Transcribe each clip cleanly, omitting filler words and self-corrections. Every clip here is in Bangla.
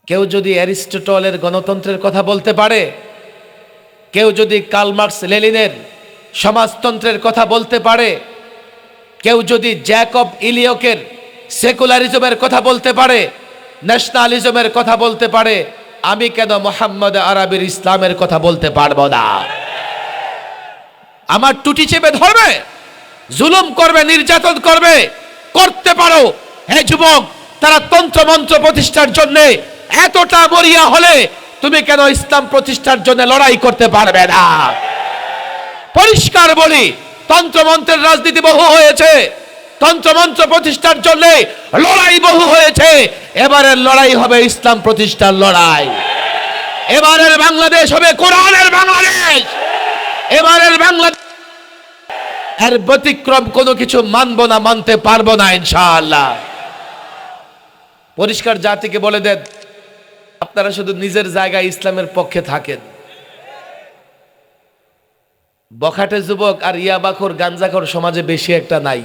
কেউ যদি অ্যারিস্টটলের গণতন্ত্রের কথা বলতে পারে, কেউ যদি কার্ল মার্কস লেনিনের সমাজতন্ত্রের কথা বলতে পারে, কেউ যদি জ্যাকব ইলিয়কের সেকুলারিজমের কথা বলতে পারে, ন্যাশনালিজমের কথা বলতে পারে, আমি কেন মোহাম্মদ আরবির ইসলামের কথা বলতে পারবো না? আমার টুটি চেপে ধরবে, জুলুম করবে, নির্যাতন করবে, করতে পারো। হে যুবক, তারা তন্ত্রমন্ত্র প্রতিষ্ঠার জন্য এতটা মরিয়া হলে তুমি কেন ইসলাম প্রতিষ্ঠার জন্য লড়াই করতে পারবে না? পরিষ্কার বলি, তন্ত্রমন্ত্রের রাজনীতি বহু হয়েছে, তন্ত্রমন্ত্র প্রতিষ্ঠার জন্য লড়াই বহু হয়েছে। এবারের লড়াই হবে ইসলাম প্রতিষ্ঠার লড়াই। এবারের বাংলাদেশ হবে কোরআনের বাংলাদেশ। এবারের বাংলাদেশ এর ব্যতিক্রম কোনো কিছু মানবো না, মানতে পারবো না ইনশাআল্লাহ। পরিষ্কার জাতিকে বলে দেন, আপনারা শুধু নিজের জায়গায় ইসলামের পক্ষে থাকেন। বখাটে যুবক আর ইয়াবাখোর গাঞ্জাখোর সমাজে বেশি একটা নাই।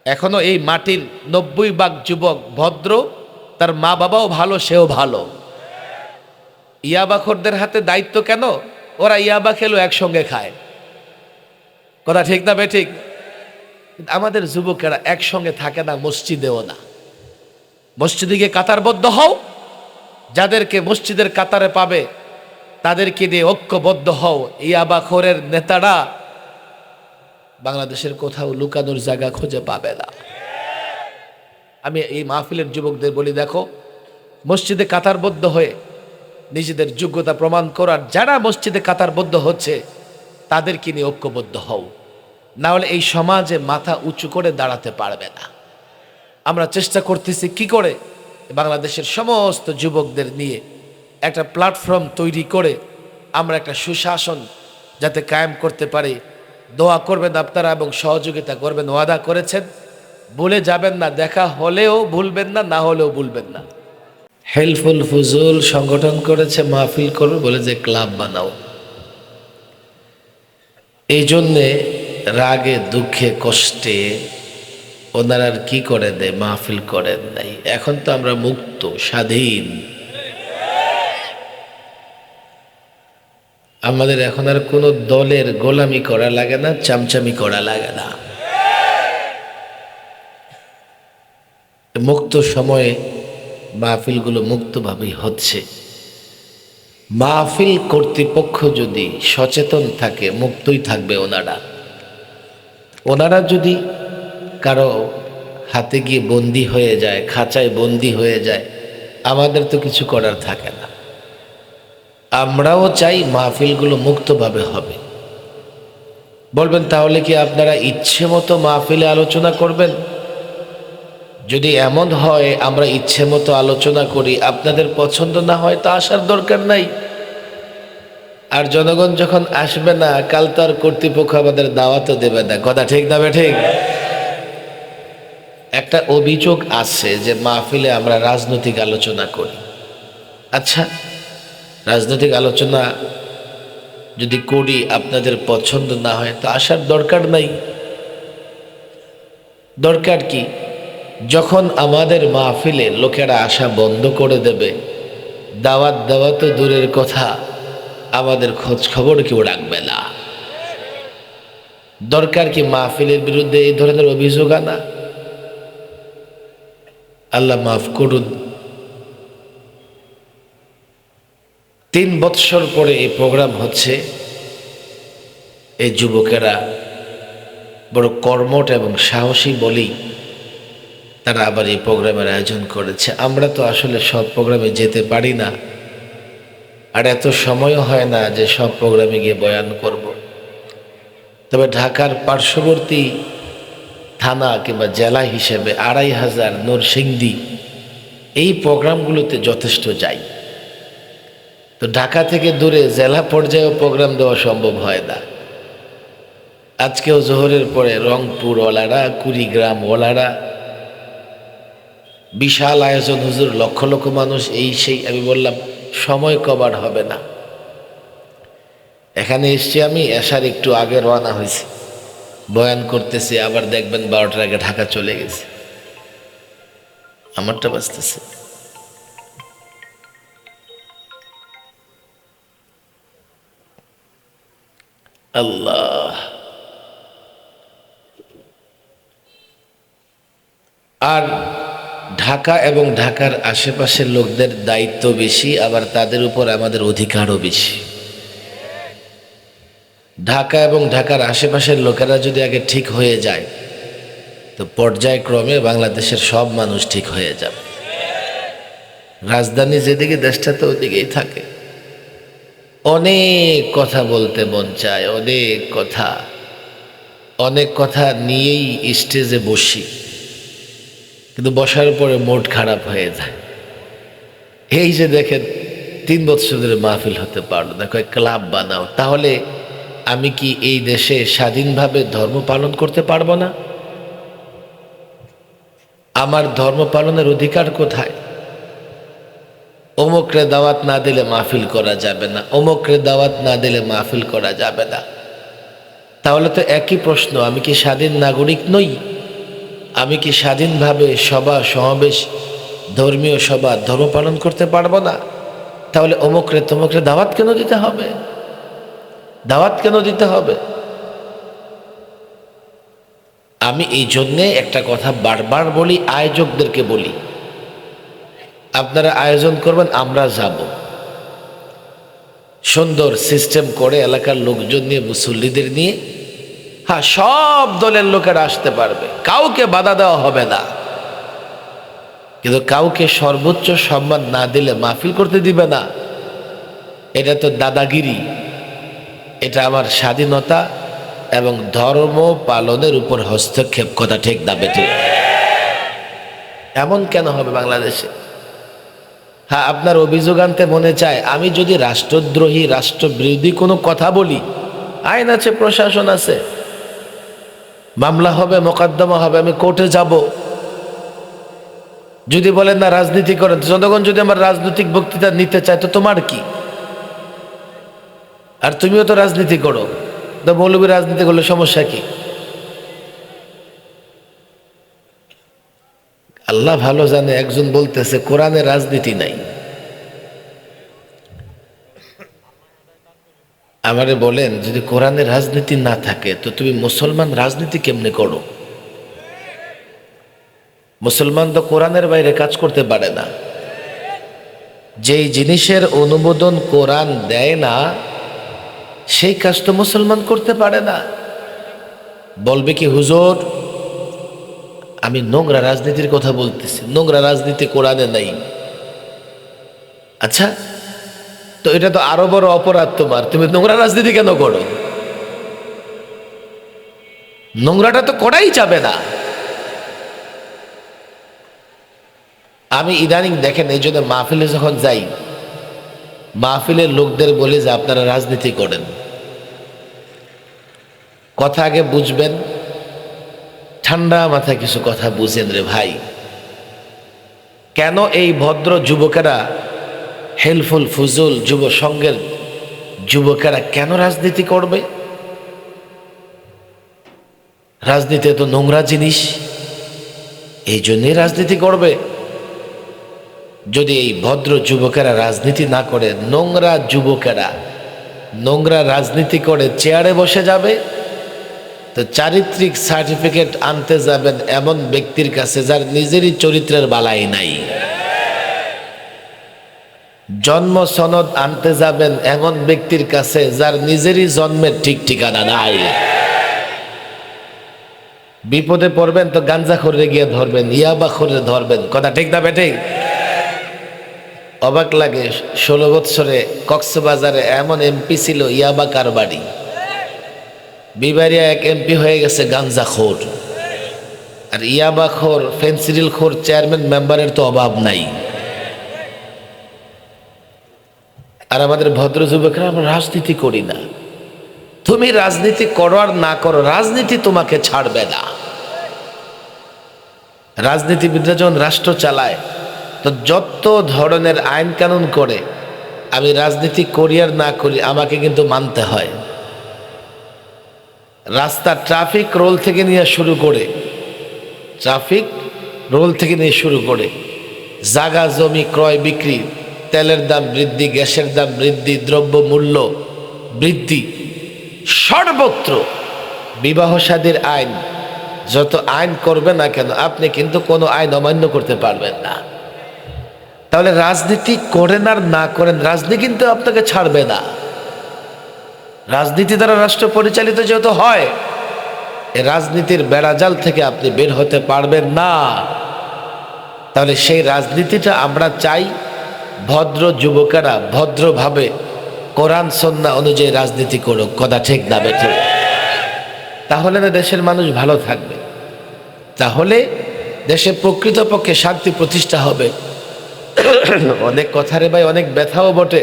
এখনো এই মাটির 90% যুবক ভদ্র, তার মা বাবাও ভালো, সেও ভালো। ইয়াবাখোরদের হাতে দায়িত্ব কেন? ওরা ইয়াবা খেলো একসঙ্গে খায়। কথা ঠিক না বেঠিক? আমাদের যুবকেরা একসঙ্গে থাকে না, মসজিদেও না। মসজিদে গিয়ে কাতারবদ্ধ হও, যাদেরকে মসজিদের কাতারে পাবে তাদেরকে দিয়ে ঐক্যবদ্ধ হও। ইয়াবাখোরের নেতারা বাংলাদেশের কোথাও লুকানোর জায়গা খুঁজে পাবে না। আমি এই মাহফিলের যুবকদের বলি, দেখো, মসজিদে কাতারবদ্ধ হয়ে নিজেদের যোগ্যতা প্রমাণ করার, যারা মসজিদে কাতারবদ্ধ হচ্ছে তাদেরকে নিয়ে ঐক্যবদ্ধ হও, না হলে এই সমাজে মাথা উঁচু করে দাঁড়াতে পারবে না। আমরা চেষ্টা করতেছি কি করে বাংলাদেশের সমস্ত যুবকদের নিয়ে একটা প্ল্যাটফর্ম তৈরি করে আমরা একটা সুশাসন যাতে কায়েম করতে পারি। দোয়া করবেন আপনারা এবং সহযোগিতা করবেন, ওয়াদা করেছেন, ভুলে যাবেন না। দেখা হলেও ভুলবেন না, না হলেও ভুলবেন না। হেলফুল ফুজুল সংগঠন করেছে, মাহফিল করবে বলে যে ক্লাব বানাও। এই জন্যে রাগে দুঃখে কষ্টে ওনারা আর কি করে দেয়, মাহফিল করেন নাই। এখন তো আমরা মুক্ত, স্বাধীন। আমাদের এখন আর কোনো দলের গোলামি করা লাগে না, চামচামি করা লাগে না। মুক্ত সময়ে মাহফিলগুলো মুক্তভাবেই হচ্ছে। মাহফিল কর্তৃপক্ষ যদি সচেতন থাকে, মুক্তই থাকবে ওনারা। ওনারা যদি কারো হাতে গিয়ে বন্দি হয়ে যায়, খাঁচায় বন্দি হয়ে যায়, আমাদের তো কিছু করার থাকে না। আমরাও চাই মাহফিলগুলো মুক্তভাবে হবে। বলবেন, তাহলে কি আপনারা ইচ্ছে মতো মাহফিলে আলোচনা করবেন? যদি এমন হয় আমরা ইচ্ছে মতো আলোচনা করি, আপনাদের পছন্দ না হয় তা আসার দরকার নাই। আর জনগণ যখন আসবে না, কাল তো আর কর্তৃপক্ষ আমাদের দাওয়াতও দেবে না। কথা ঠিক না ঠিক? একটা অভিযোগ আছে যে মাহফিলে আমরা রাজনৈতিক আলোচনা করি। আচ্ছা, রাজনৈতিক আলোচনা যদি করি আপনাদের পছন্দ না হয় তো আসার দরকার নাই। দরকার কি? যখন আমাদের মাহফিলে লোকেরা আসা বন্ধ করে দেবে, দাওয়াত দেওয়া তো দূরের কথা, আমাদের খোঁজ খবর কেউ রাখবে না। দরকার কি মাহফিলের বিরুদ্ধে এই ধরনের অভিযোগ আনা? আল্লাহ মাফ করুন। 3 বৎসর পরে এই প্রোগ্রাম হচ্ছে। এই যুবকেরা বড় কর্মঠ এবং সাহসী বলেই তারা আবার এই প্রোগ্রামের আয়োজন করেছে। আমরা তো আসলে সব প্রোগ্রামে যেতে পারি না, আর এত সময়ও হয় না যে সব প্রোগ্রামে গিয়ে বয়ান করব। তবে ঢাকার পার্শ্ববর্তী থানা কিংবা জেলা হিসেবে 2500 নরসিংদী এই প্রোগ্রামগুলোতে যথেষ্ট যাই। তো ঢাকা থেকে দূরে জেলা পর্যায়েও প্রোগ্রাম দেওয়া সম্ভব হয় না। আজকেও জোহরের পরে রংপুর ওয়ালারা, কুড়িগ্রাম ওয়ালারা, বিশাল আয়োজন, হুজুর, লক্ষ লক্ষ মানুষ, এই সেই। আমি বললাম সময় কভার হবে না। এখানে এসছি আমি এশার একটু আগে রওনা হয়েছি, বয়ান করতেছি, আবার দেখবেন 12টার আগে ঢাকা চলে গেছে। আমারটা বাঁচতেছে। আল্লাহ। আর ঢাকা এবং ঢাকার আশেপাশের লোকদের দায়িত্ব বেশি, আবার তাদের উপর আমাদের অধিকারও বেশি। ঢাকা এবং ঢাকার আশেপাশের লোকেরা যদি আগে ঠিক হয়ে যায় তো পর্যায়ক্রমে বাংলাদেশের সব মানুষ ঠিক হয়ে যাবে। রাজধানী যেদিকে, দেশটা তো ওদিকেই থাকে। অনেক কথা বলতে মন চায়, অনেক কথা নিয়েই স্টেজে বসি, কিন্তু বসার পরে মুড খারাপ হয়ে যায়। এই যে দেখেন 3 বছর ধরে মাহফিল হতে পারলো না, কয় ক্লাব বানাও। তাহলে আমি কি এই দেশে স্বাধীনভাবে ধর্ম পালন করতে পারবো না? আমার ধর্ম পালনের অধিকার কোথায়? অমুকরে দাওয়াত না দিলে মাহফিল করা যাবে না, অমুকরে দাওয়াত না দিলে মাহফিল করা যাবে না। তাহলে তো একই প্রশ্ন, আমি কি স্বাধীন নাগরিক নই? আমি কি স্বাধীনভাবে সভা সমাবেশ, ধর্মীয় সভা, ধর্ম পালন করতে পারবো না? তাহলে অমুকরে তমুকরে দাওয়াত কেন দিতে হবে? দাওয়াত কেন দিতে হবে? আমি এই জন্যে একটা কথা বারবার বলি, আয়োজকদেরকে বলি, আপনারা আয়োজন করবেন, আমরা যাব, সুন্দর সিস্টেম করে এলাকার লোকজন নিয়ে, মুসল্লিদের নিয়ে। হ্যাঁ, সব দলের লোকেরা আসতে পারবে, কাউকে বাধা দেওয়া হবে না, কিন্তু কাউকে সর্বোচ্চ সম্মান না দিলে মাহফিল করতে দিবে না। এটা তো দাদাগিরি। এটা আমার স্বাধীনতা এবং ধর্ম পালনের উপর হস্তক্ষেপ। কথা ঠিক না বেঠে? এমন কেন হবে বাংলাদেশে? হ্যাঁ, আপনার অভিযোগ আনতে মনে চায়, আমি যদি রাষ্ট্রদ্রোহী, রাষ্ট্রবিরোধী কোনো কথা বলি, আইন আছে, প্রশাসন আছে, মামলা হবে, মোকদ্দমা হবে, আমি কোর্টে যাব। যদি বলেন না রাজনীতি করেন, জনগণ যদি আমার রাজনৈতিক বক্তৃতা নিতে চায় তো তোমার কি? আর তুমিও তো রাজনীতি করো, তো মৌলবী রাজনীতি করলে সমস্যা কি? আল্লাহ ভালো জানে, একজন বলতেছে কোরআনে রাজনীতি নাই। আমারে বলেন, যদি কোরআনে রাজনীতি না থাকে তো তুমি মুসলমান রাজনীতি কেমনে করো? মুসলমান তো কোরআনের বাইরে কাজ করতে পারে না। যেই জিনিসের অনুমোদন কোরআন দেয় না সেই কাজ তো মুসলমান করতে পারে না। বলবে কি হুজুর, আমি নোংরা রাজনীতির কথা বলতেছি, নোংরা রাজনীতি কোরআনে নাই। আচ্ছা, তো এটা তো আরো বড় অপরাধ তোমার, তুমি নোংরা রাজনীতি কেন করো? নোংরাটা তো করাই যাবে না। আমি ইদানিং দেখেন, এই জন্য মাহফিলে যখন যাই, মাহফিলের লোকদের বলি যে আপনারা রাজনীতি করেন, কথা আগে বুঝবেন, ঠান্ডা মাথায় কিছু কথা বুঝেন রে ভাই। কেন এই ভদ্র যুবকেরা, হেলফুল ফুজুল যুব সংঘের যুবকেরা কেন রাজনীতি করবে? রাজনীতি তো নোংরা জিনিস, এই জন্যই রাজনীতি করবে। যদি এই ভদ্র যুবকেরা রাজনীতি না করে, নোংরা যুবকেরা নোংরা রাজনীতি করে চেয়ারে বসে যাবে, তো চারিত্রিক সার্টিফিকেট আনতে যাবেন এমন ব্যক্তির কাছে যার নিজেরই চরিত্রের বালাই নাই। জন্ম সনদ আনতে যাবেন এমন ব্যক্তির কাছে যার নিজেরই জন্মের ঠিক ঠিকানা নাই। বিপদে পড়বেন তো গাঞ্জাখোরে গিয়ে ধরবেন, ইয়াবাখোরে ধরবেন। কথা ঠিক না বেঠিক? অবাক লাগে, 16 বৎসরে কক্সবাজারে এমন এমপি ছিল ইয়াবা কারবারি, বিবারিয়া এক এমপি হয়ে গেছে গাঞ্জাখোর। আর ইয়াবাখোর, ফেন্সিডিল খোর চেয়ারম্যান মেম্বারের তো অভাব নাই। আর আমাদের ভদ্র যুবকরা, আমরা রাজনীতি করি না। তুমি রাজনীতি করো আর না করো, রাজনীতি তোমাকে ছাড়বে না। রাজনীতিবিদরা যখন রাষ্ট্র চালায় তো যত ধরনের আইন কানুন করে, আমি রাজনীতি করি আর না করি আমাকে কিন্তু মানতে হয়। রাস্তা ট্রাফিক রোল থেকে নিয়ে শুরু করে, জাগা জমি ক্রয় বিক্রি, তেলের দাম বৃদ্ধি, গ্যাসের দাম বৃদ্ধি, দ্রব্য মূল্য বৃদ্ধি, সর্বত্র বিবাহ শাদীর আইন, যত আইন করবে না কেন আপনি কিন্তু কোনো আইন অমান্য করতে পারবেন না। তাহলে রাজনীতি করেন আর না করেন, রাজনীতি কিন্তু আপনাকে ছাড়বে না। রাজনীতি দ্বারা রাষ্ট্র পরিচালিত যেহেতু হয়, এই রাজনীতির বেড়াজাল থেকে আপনি বের হতে পারবেন না। তাহলে সেই রাজনীতিটা আমরা চাই ভদ্র যুবকেরা ভদ্রভাবে কোরআন সুন্নাহ অনুযায়ী রাজনীতি করুক, কথা ঠিক না বেঠিক? তাহলে না দেশের মানুষ ভালো থাকবে, তাহলে দেশে প্রকৃতপক্ষে শান্তি প্রতিষ্ঠা হবে। অনেক কথা রে ভাই, অনেক ব্যথাও বটে।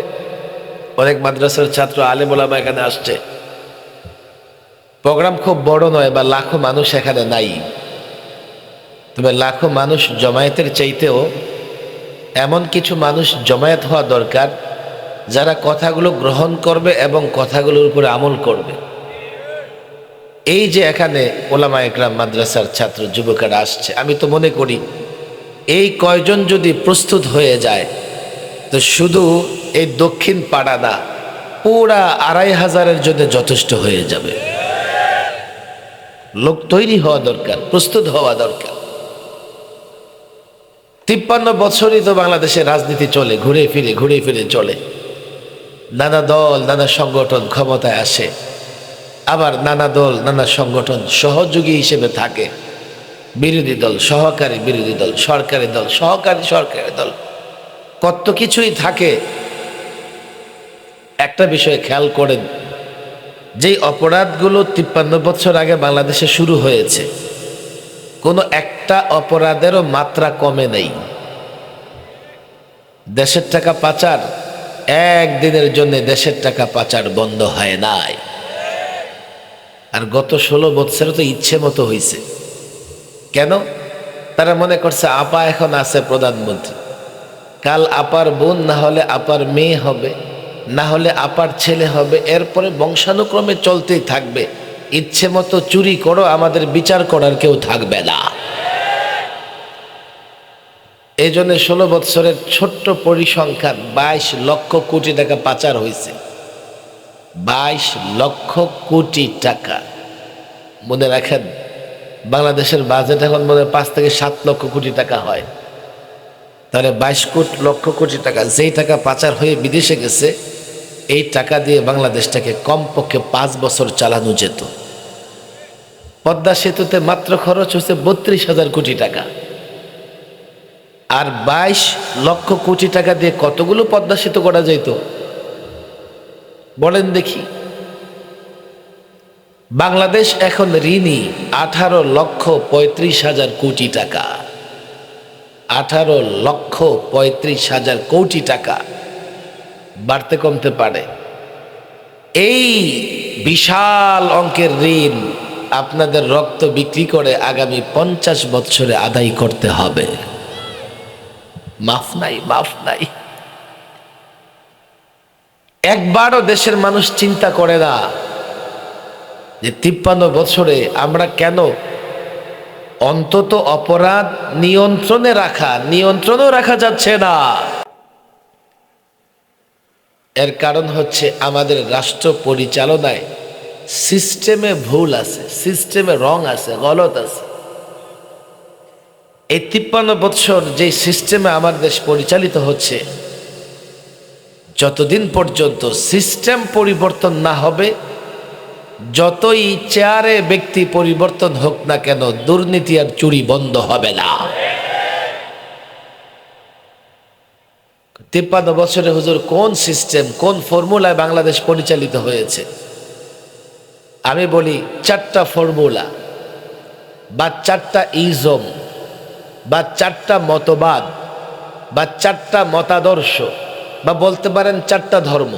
অনেক মাদ্রাসার ছাত্র আলেম ওলামা এখানে আসছে, প্রোগ্রাম খুব বড় নয় বা লাখো মানুষ এখানে নাই, তবে লাখো মানুষ জমায়েতের চাইতেও এমন কিছু মানুষ জমায়েত হওয়া দরকার যারা কথাগুলো গ্রহণ করবে এবং কথাগুলোর উপরে আমল করবে। এই যে এখানে ওলামা একরাম মাদ্রাসার ছাত্র যুবকেরা আসছে, আমি তো মনে করি এই কয়জন যদি প্রস্তুত হয়ে যায় তো শুধু এই দক্ষিণ পাড়া না, পুরা 2500-এর জন্য যথেষ্ট হয়ে যাবে। লোক তৈরি হওয়া দরকার, প্রস্তুত হওয়া দরকার। 53 বছরই তো বাংলাদেশে রাজনীতি চলে, ঘুরে ফিরে চলে। নানা দল নানা সংগঠন ক্ষমতায় আসে, আবার নানা দল নানা সংগঠন সহযোগী হিসেবে থাকে। বিরোধী দল, সহকারী বিরোধী দল, সরকারি দল, সরকারি দল, কত কিছুই থাকে। একটা বিষয় খেয়াল করেন, যেই অপরাধগুলো 53 বছর আগে বাংলাদেশে শুরু হয়েছে, কোনো একটা অপরাধেরও মাত্রা কমে নেই। দেশের টাকা পাচার, একদিনের জন্য দেশের টাকা পাচার বন্ধ হয় নাই। আর গত 16 বছরে তো ইচ্ছে মতো হয়েছে। কেন? তারা মনে করছে আপা এখন আছে প্রধানমন্ত্রী, কাল আপার বোন না হলে আপার মেয়ে হবে, না হলে আপার ছেলে হবে, এরপরে বংশানুক্রমে চলতেই থাকবে। ইচ্ছে মতো চুরি করো, আমাদের বিচার করার কেউ থাকবে না। এই জন্য 16 বছরের ছোট্ট পরিসংখ্যান 22 লক্ষ কোটি টাকা পাচার হয়েছে। 22 লক্ষ কোটি টাকা। মনে রাখেন, বাংলাদেশের বাজেট এখন মনে হয় 5 থেকে 7 লক্ষ কোটি টাকা হয়। তাহলে 22 লক্ষ কোটি টাকা, যেই টাকা পাচার হয়ে বিদেশে গেছে, এই টাকা দিয়ে বাংলাদেশটাকে কমপক্ষে 5 বছর চালানো যেত। পদ্মা সেতুতে মাত্র খরচ হচ্ছে 32,000 কোটি টাকা। আর 22 লক্ষ কোটি টাকা দিয়ে কতগুলো পদ্মা সেতু করা যেত বলেন দেখি? বাংলাদেশ এখন ঋণী 18,35,000 কোটি টাকা। 18,35,000 কোটি টাকা। বাড়তে কমতে পারে। এই বিশাল অঙ্কের ঋণ আপনাদের রক্ত বিক্রি করে আগামী 50 বছরে আদায় করতে হবে। মাফ নাই। একবারও দেশের মানুষ চিন্তা করে না যে 53 বছরে আমরা কেন অন্তত অপরাধ নিয়ন্ত্রণও রাখা যাচ্ছে না। এর কারণ হচ্ছে আমাদের রাষ্ট্র পরিচালনায় সিস্টেমে ভুল আছে, সিস্টেমে রং আছে, গলত আছে। এই 53 বছর যে সিস্টেমে আমার দেশ পরিচালিত হচ্ছে, যতদিন পর্যন্ত সিস্টেম পরিবর্তন না হবে, যতই চেয়ারে ব্যক্তি পরিবর্তন হোক না কেন, দুর্নীতি আর চুরি বন্ধ হবে না। 53 বছরে হুজুর কোন সিস্টেম, কোন ফর্মুলায় বাংলাদেশ পরিচালিত হয়েছে? আমি বলি 4টা ফর্মুলা বা 4টা ইজম বা 4টা মতবাদ বা 4টা মতাদর্শ বা বলতে পারেন 4টা ধর্ম।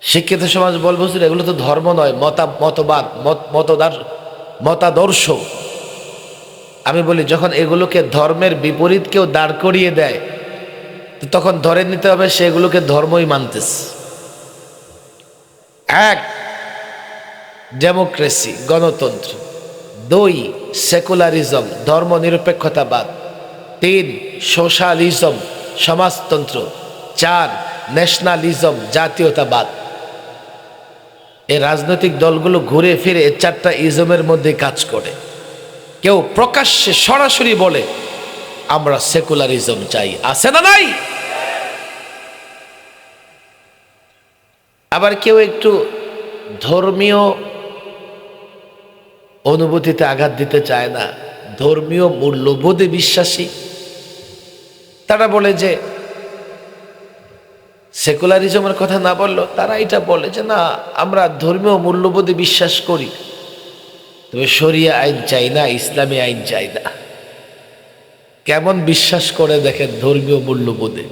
শিক্ষিত সমাজ বলবো এগুলো তো ধর্ম নয়, মতবাদ, মতাদর্শ। আমি বলি যখন এগুলোকে ধর্মের বিপরীত কেউ দাঁড় করিয়ে দেয়, তখন ধরে নিতে হবে সেগুলোকে ধর্মই মানতেছে। 1, ডেমোক্রেসি, গণতন্ত্র। 2, সেকুলারিজম, ধর্মনিরপেক্ষতাবাদ। 3, সোশ্যালিজম, সমাজতন্ত্র। 4, ন্যাশনালিজম, জাতীয়তাবাদ। এই রাজনৈতিক দলগুলো ঘুরে ফিরে এই চারটা ইজমের মধ্যে কাজ করে। কেউ প্রকাশ্যে সরাসরি বলে আমরা সেকুলারিজম চাই, আছে না নাই? আবার কেউ একটু ধর্মীয় অনুভূতিতে আঘাত দিতে চায় না, ধর্মীয় মূল্যবোধে বিশ্বাসী, তারা বলে যে সেকুলারিজমের কথা না বললো তারা এটা বলে যে না, আমরা ধর্মীয় মূল্যবোধে বিশ্বাস করি, তবে শরিয়া আইন চাই না, ইসলামী আইন চাই না। কেমন বিশ্বাস করে দেখেন ধর্মীয় মূল্যবোধে।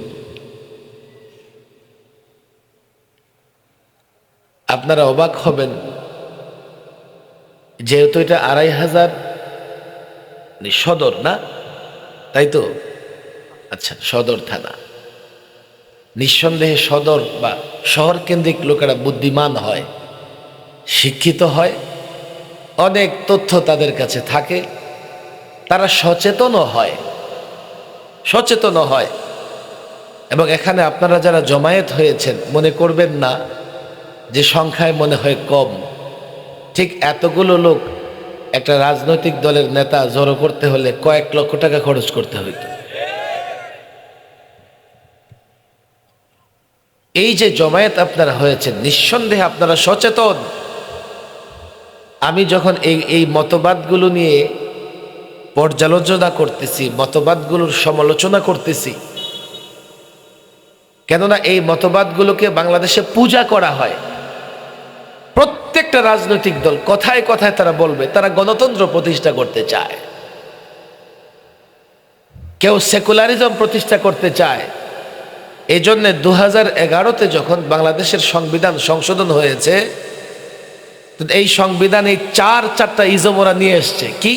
আপনারা অবাক হবেন, যেহেতু এটা 2500 সদর না, তাই তো? আচ্ছা, সদর থানা। নিঃসন্দেহে সদর বা শহর কেন্দ্রিক লোকেরা বুদ্ধিমান হয়, শিক্ষিত হয়, অনেক তথ্য তাদের কাছে থাকে, তারা সচেতনও হয়। এবং এখানে আপনারা যারা জমায়েত হয়েছেন মনে করবেন না যে সংখ্যায় মনে হয় কম। ঠিক এতগুলো লোক একটা রাজনৈতিক দলের নেতা জড়ো করতে হলে কয়েক লক্ষ টাকা খরচ করতে হইত। এই যে জমায়েত আপনারা হয়েছেন, নিঃসন্দেহে আপনারা সচেতন। আমি যখন এই মতবাদগুলো নিয়ে পর্যালোচনা করতেছি, মতবাদগুলোর সমালোচনা করতেছি, কেননা এই মতবাদগুলোকে বাংলাদেশে পূজা করা হয়। প্রত্যেকটা রাজনৈতিক দল কথায় কথায় তারা বলবে তারা গণতন্ত্র প্রতিষ্ঠা করতে চায়, কেউ সেকুলারিজম প্রতিষ্ঠা করতে চায়। এই জন্য 2011-তে যখন বাংলাদেশের সংবিধান সংশোধন হয়েছে, এই সংবিধানে চারটা ইজম ওরা নিয়ে এসছে। কি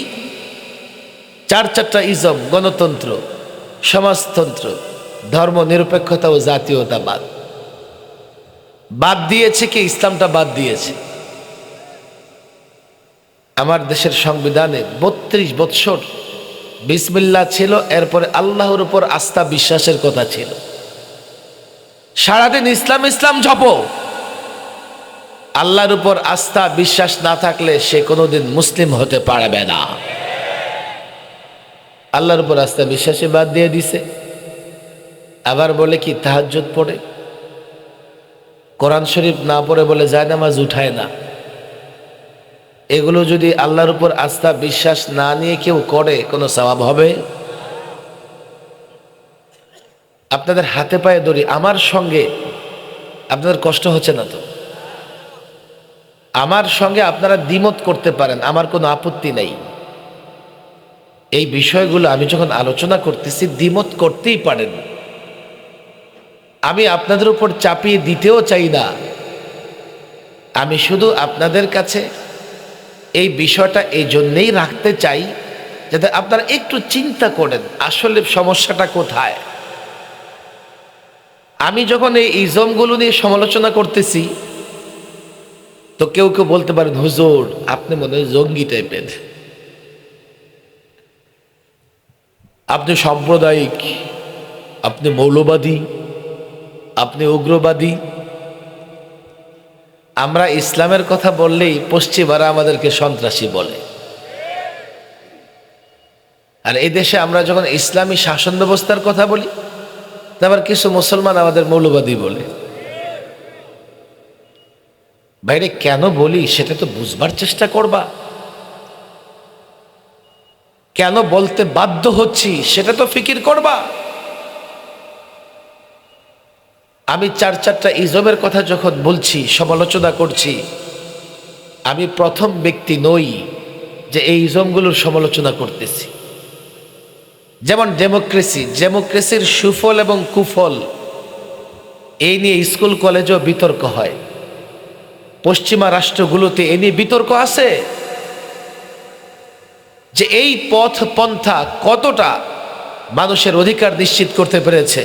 চারটা ইজম? গণতন্ত্র, সমাজতন্ত্র, ধর্ম নিরপেক্ষতা ও জাতীয়তাবাদ। বাদ দিয়েছে কি? ইসলামটা বাদ দিয়েছে। আমার দেশের সংবিধানে 32 বৎসর বিসমিল্লাহ ছিল, এরপরে আল্লাহর উপর আস্থা বিশ্বাসের কথা ছিল। সারাদিন ইসলাম ইসলাম জপো, আল্লাহর উপর আস্থা বিশ্বাস না থাকলে সে কোনোদিন মুসলিম হতে পারবে না। আল্লাহর উপর আস্থা বিশ্বাসে বাদ দিয়ে দিছে। আবার বলে কি তাহাজ্জুদ পড়ে, কোরআন শরীফ না পড়ে বলে জায়নামাজ উঠায় না। এগুলো যদি আল্লাহর উপর আস্থা বিশ্বাস না নিয়ে কেউ করে, কোনো সওয়াব হবে? আপনাদের হাতে পায়ে ধরি, আমার সঙ্গে আপনাদের কষ্ট হচ্ছে না তো? আমার সঙ্গে আপনারা দ্বিমত করতে পারেন, আমার কোনো আপত্তি নেই। এই বিষয়গুলো আমি যখন আলোচনা করতেছি দ্বিমত করতেই পারেন, আমি আপনাদের উপর চাপিয়ে দিতেও চাই না। আমি শুধু আপনাদের কাছে এই বিষয়টা এই জন্যেই রাখতে চাই যাতে আপনারা একটু চিন্তা করেন আসলে সমস্যাটা কোথায়। আমি যখন এই ইজমগুলো নিয়ে সমালোচনা করতেছি তো কেউ কেউ বলতে পারেন হুজুর আপনি মনে হয় জঙ্গি টাইপের, আপনি সাম্প্রদায়িক, আপনি মৌলবাদী, আপনি উগ্রবাদী। আমরা ইসলামের কথা বললেই পশ্চিমারা আমাদেরকে সন্ত্রাসী বলে, আর এই দেশে আমরা যখন ইসলামী শাসন ব্যবস্থার কথা বলি আবার কিছু মুসলমান আমাদের মৌলবাদী বলে। বাইরে কেন বলি সেটা তো বুঝবার চেষ্টা করবা, কেন বলতে বাধ্য হচ্ছি সেটা তো ফিকির করবা। আমি চারটা ইজমের কথা যখন বলছি, সমালোচনা করছি, আমি প্রথম ব্যক্তি নই যে এই ইজমগুলোর সমালোচনা করতেছি। যেমন ডেমোক্রেসির সুফল এবং কুফল এই নিয়ে স্কুল কলেজেও বিতর্ক হয়, পশ্চিমা রাষ্ট্রগুলোতে এ নিয়ে বিতর্ক আছে যে এই পথ পন্থা কতটা মানুষের অধিকার নিশ্চিত করতে পেরেছে,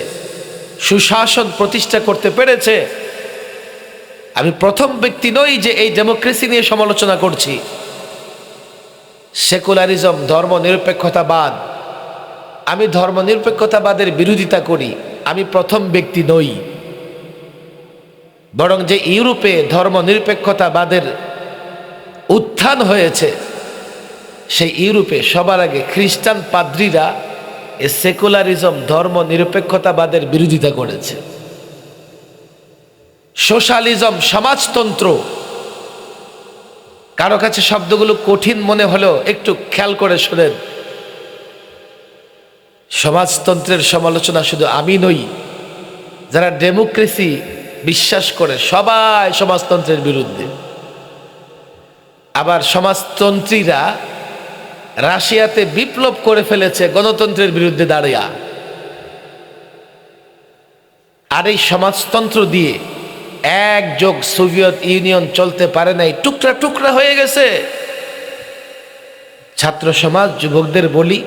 সুশাসন প্রতিষ্ঠা করতে পেরেছে। আমি প্রথম ব্যক্তি নই যে এই ডেমোক্রেসি নিয়ে সমালোচনা করছি। সেকুলারিজম, ধর্ম নিরপেক্ষতাবাদ, আমি ধর্ম নিরপেক্ষতাবাদের বিরোধিতা করি, আমি প্রথম ব্যক্তি নই। বরং যে ইউরোপে ধর্মনিরপেক্ষতাবাদের উত্থান হয়েছে, সেই ইউরোপে সবার আগে খ্রিস্টান পাদ্রীরা এই সেকুলারিজম ধর্মনিরপেক্ষতাবাদের বিরোধিতা করেছে। সোশ্যালিজম সমাজতন্ত্র, কারো কাছে শব্দগুলো কঠিন মনে হলেও একটু খেয়াল করে শোনেন। সমাজতন্ত্রের সমালোচনা শুধু আমি নই, যারা ডেমোক্রেসি বিশ্বাস করে সবাই সমাজতন্ত্রের বিরুদ্ধে। আবার সমাজতন্ত্রীরা রাশিয়াতে বিপ্লব করে ফেলেছে গণতন্ত্রের বিরুদ্ধে দাঁড়িয়ে। আর এই সমাজতন্ত্র দিয়ে একযোগ সোভিয়েত ইউনিয়ন চলতে পারে নাই, টুকরা টুকরা হয়ে গেছে। ছাত্র সমাজ যুবকদের বলি,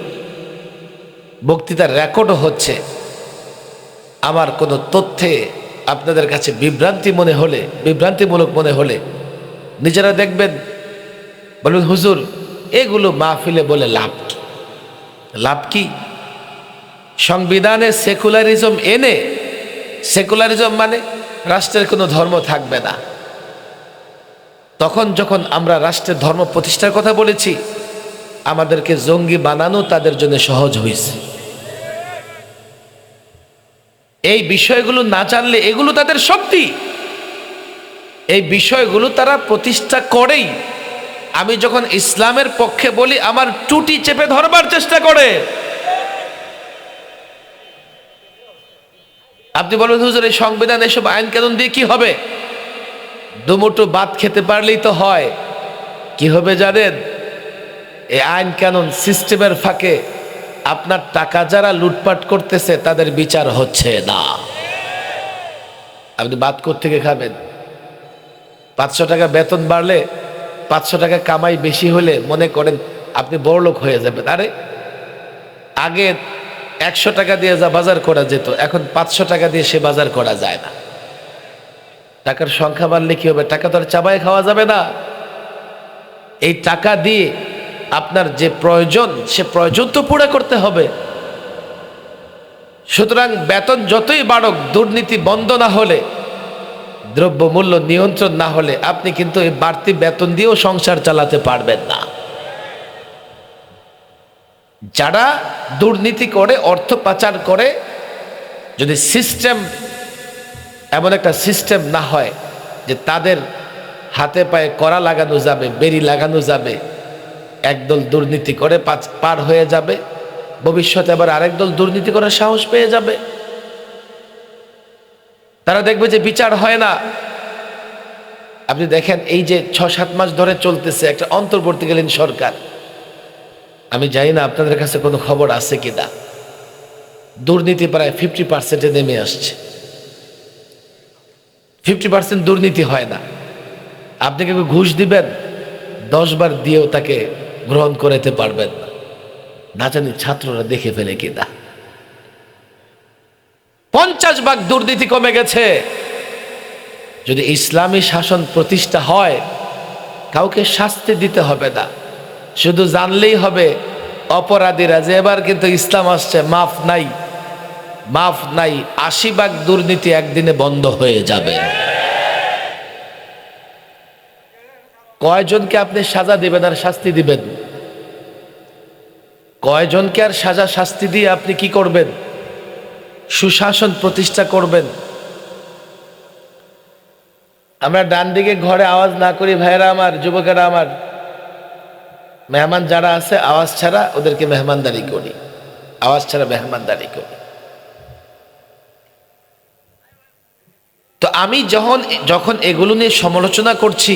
বক্তৃতার রেকর্ডও হচ্ছে, আমার কোনো তথ্যে আপনাদের কাছে বিভ্রান্তিমূলক মনে হলে নিজেরা দেখবেন, বলুন হুজুর এগুলো মাহফিলে বলে লাভ কি? সংবিধানে সেকুলারিজম এনে, সেকুলারিজম মানে রাষ্ট্রের কোনো ধর্ম থাকবে না, তখন যখন আমরা রাষ্ট্রের ধর্ম প্রতিষ্ঠার কথা বলেছি, আমাদেরকে জঙ্গি বানানো তাদের জন্য সহজ হয়েছে। এই বিষয়গুলো না জানলে, এগুলো তাদের শক্তি, এই বিষয়গুলো তারা প্রতিষ্ঠা করেই। আমি যখন ইসলামের পক্ষে বলি, আমার টুটি চেপে ধরবার চেষ্টা করে। আপনি বলুন হুজুর এই সংবিধান এসব আইন কানুন দিয়ে কি হবে? দুমুঠো ভাত খেতে পারলেই তো হয়। কি হবে জানেন? এই আইন কানুন সিস্টেমের ফাঁকে আপনার টাকা যারা লুটপাট করতেছে তাদের বিচার হচ্ছে না। আপনি ভাত কোত্থেকে খাবেন? 500 টাকা বেতন বাড়লে, 500 টাকা কামাই বেশি হলে মনে করেন আপনি বড়লোক হয়ে যাবেন। আরে আগে 100 টাকা দিয়ে যা বাজার করা যেত, এখন 500 টাকা দিয়ে সে বাজার করা যায় না। টাকার সংখ্যা বাড়লে কি হবে? টাকা তো আর চাবাই খাওয়া যাবে না। এই টাকা দিয়ে আপনার যে প্রয়োজন, সে প্রয়োজন তো পুরো করতে হবে। সুতরাং বেতন যতই বাড়ুক, দুর্নীতি বন্ধ না হলে, দ্রব্যমূল্য নিয়ন্ত্রণ না হলে, আপনি কিন্তু এই বাড়তি বেতন দিয়েও সংসার চালাতে পারবেন না। যারা দুর্নীতি করে, অর্থ পাচার করে, যদি সিস্টেম এমন একটা সিস্টেম না হয় যে তাদের হাতে পায়ে কড়া লাগানো যাবে, বেড়ি লাগানো যাবে, একদল দুর্নীতি করে পার হয়ে যাবে, ভবিষ্যতে আবার আরেক দল দুর্নীতি করার সাহস পেয়ে যাবে। তারা দেখবে যে বিচার হয় না। আপনি দেখেন এই যে 6-7 মাস ধরে চলতেছে একটা অন্তর্বর্তীকালীন সরকার, আমি জানি না আপনাদের কাছে কোনো খবর আছে কিনা, দুর্নীতি প্রায় 50%-এ নেমে আসছে। 50% দুর্নীতি হয় না। আপনি কেউ ঘুষ দিবেন, 10 বার দিয়েও তাকে গ্রহণ করাতে পারবেন না। না জানি ছাত্ররা দেখে ফেলে কিনা। 50 ভাগ দুর্নীতি কমে গেছে। যদি ইসলামী শাসন প্রতিষ্ঠা হয়, কাউকে শাস্তি দিতে হবে না, শুধু জানলেই হবে অপরাধীরা যে এবার কিন্তু ইসলাম আসছে, মাফ নাই, মাফ নাই। 80 ভাগ দুর্নীতি একদিনে বন্ধ হয়ে যাবে। কয়জনকে আপনি সাজা দিবেন আর শাস্তি দিবেন? কয়জনকে আর সাজা শাস্তি দিয়ে আপনি কি করবেন? সুশাসন প্রতিষ্ঠা করবেন। আমরা ডান দিকে ঘরে আওয়াজ না করি ভাইয়েরা আমার, যুবকেরা আমার, মেহমান যারা আছে আওয়াজ ছাড়া ওদেরকে মেহমানদারি করি, আওয়াজ ছাড়া মেহমানদারি করি। তো আমি যখন এগুলো নিয়ে সমালোচনা করছি,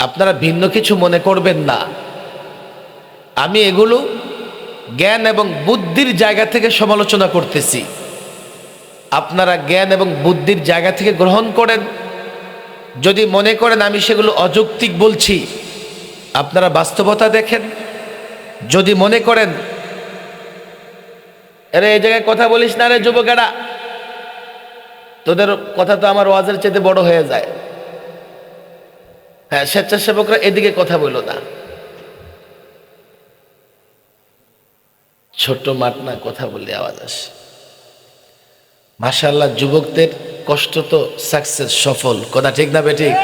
আপনারা ভিন্ন কিছু মনে করবেন না। আমি এগুলো জ্ঞান এবং বুদ্ধির জায়গা থেকে সমালোচনা করতেছি। আপনারা জ্ঞান এবং বুদ্ধির জায়গা থেকে গ্রহণ করেন। যদি মনে করেন আমি সেগুলো অযৌক্তিক বলছি, আপনারা বাস্তবতা দেখেন। যদি মনে করেন আরে এই জায়গায় কথা বলিস না রে যুবকেরা, তোদের কথা তো আমার ওয়াজের চেয়ে বড় হয়ে যায়, হ্যাঁ স্বেচ্ছাসেবকরা এদিকে কথা বলো না, ছোট্ট মাঠ না, কথা বললে আওয়াজ আসে। মাশাআল্লাহ, যুবকদের কষ্ট তো সাকসেস, সফল। কথা ঠিক না বেঠিক?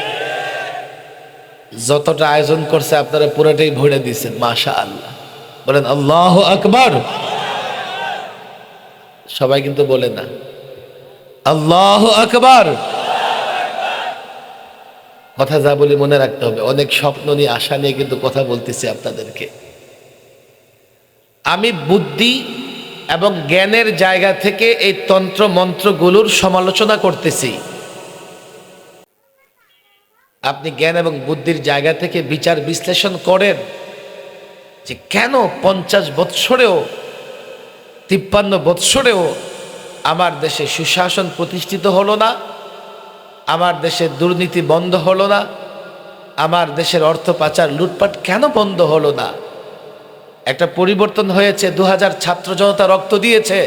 যতটা আয়োজন করছে আপনারা পুরোটাই ভরে দিয়েছেন, মাশাআল্লাহ। বলেন আল্লাহু আকবার। সবাই কিন্তু বলে না আল্লাহু আকবার। কথা যা বলি মনে রাখতে হবে, অনেক স্বপ্ন নিয়ে আশা নিয়ে কিন্তু কথা বলতেছি আপনাদেরকে। আমি বুদ্ধি এবং জ্ঞানের জায়গা থেকে এই তন্ত্র মন্ত্রগুলোর সমালোচনা করতেছি। আপনি জ্ঞান এবং বুদ্ধির জায়গা থেকে বিচার বিশ্লেষণ করেন যে কেন 50 বৎসরেও 53 বৎসরেও আমার দেশে সুশাসন প্রতিষ্ঠিত হলো না, আমার দেশের দুর্নীতি বন্ধ হলো না, আমার দেশের অর্থ পাচার লুটপাট কেন বন্ধ হলো না। একটা পরিবর্তন হয়েছে, 2000 ছাত্র জনতা রক্ত দিয়েছে।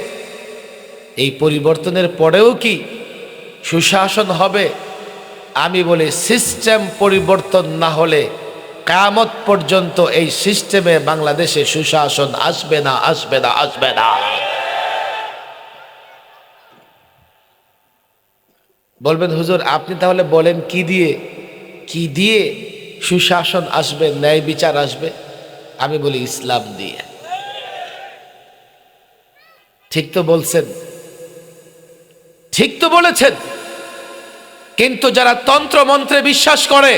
এই পরিবর্তনের পরেও কি সুশাসন হবে? আমি বলি সিস্টেম পরিবর্তন না হলে কিয়ামত পর্যন্ত এই সিস্টেমে বাংলাদেশে সুশাসন আসবে না, আসবে না, আসবে না। বলবেন হুজুর আপনি তাহলে বলেন কি দিয়ে সুশাসন আসবে, ন্যায় বিচার আসবে? আমি বলি ইসলাম দিয়ে। ঠিক তো বলছেন, ঠিক তো বলেছেন। কিন্তু যারা তন্ত্র মন্ত্রে বিশ্বাস করে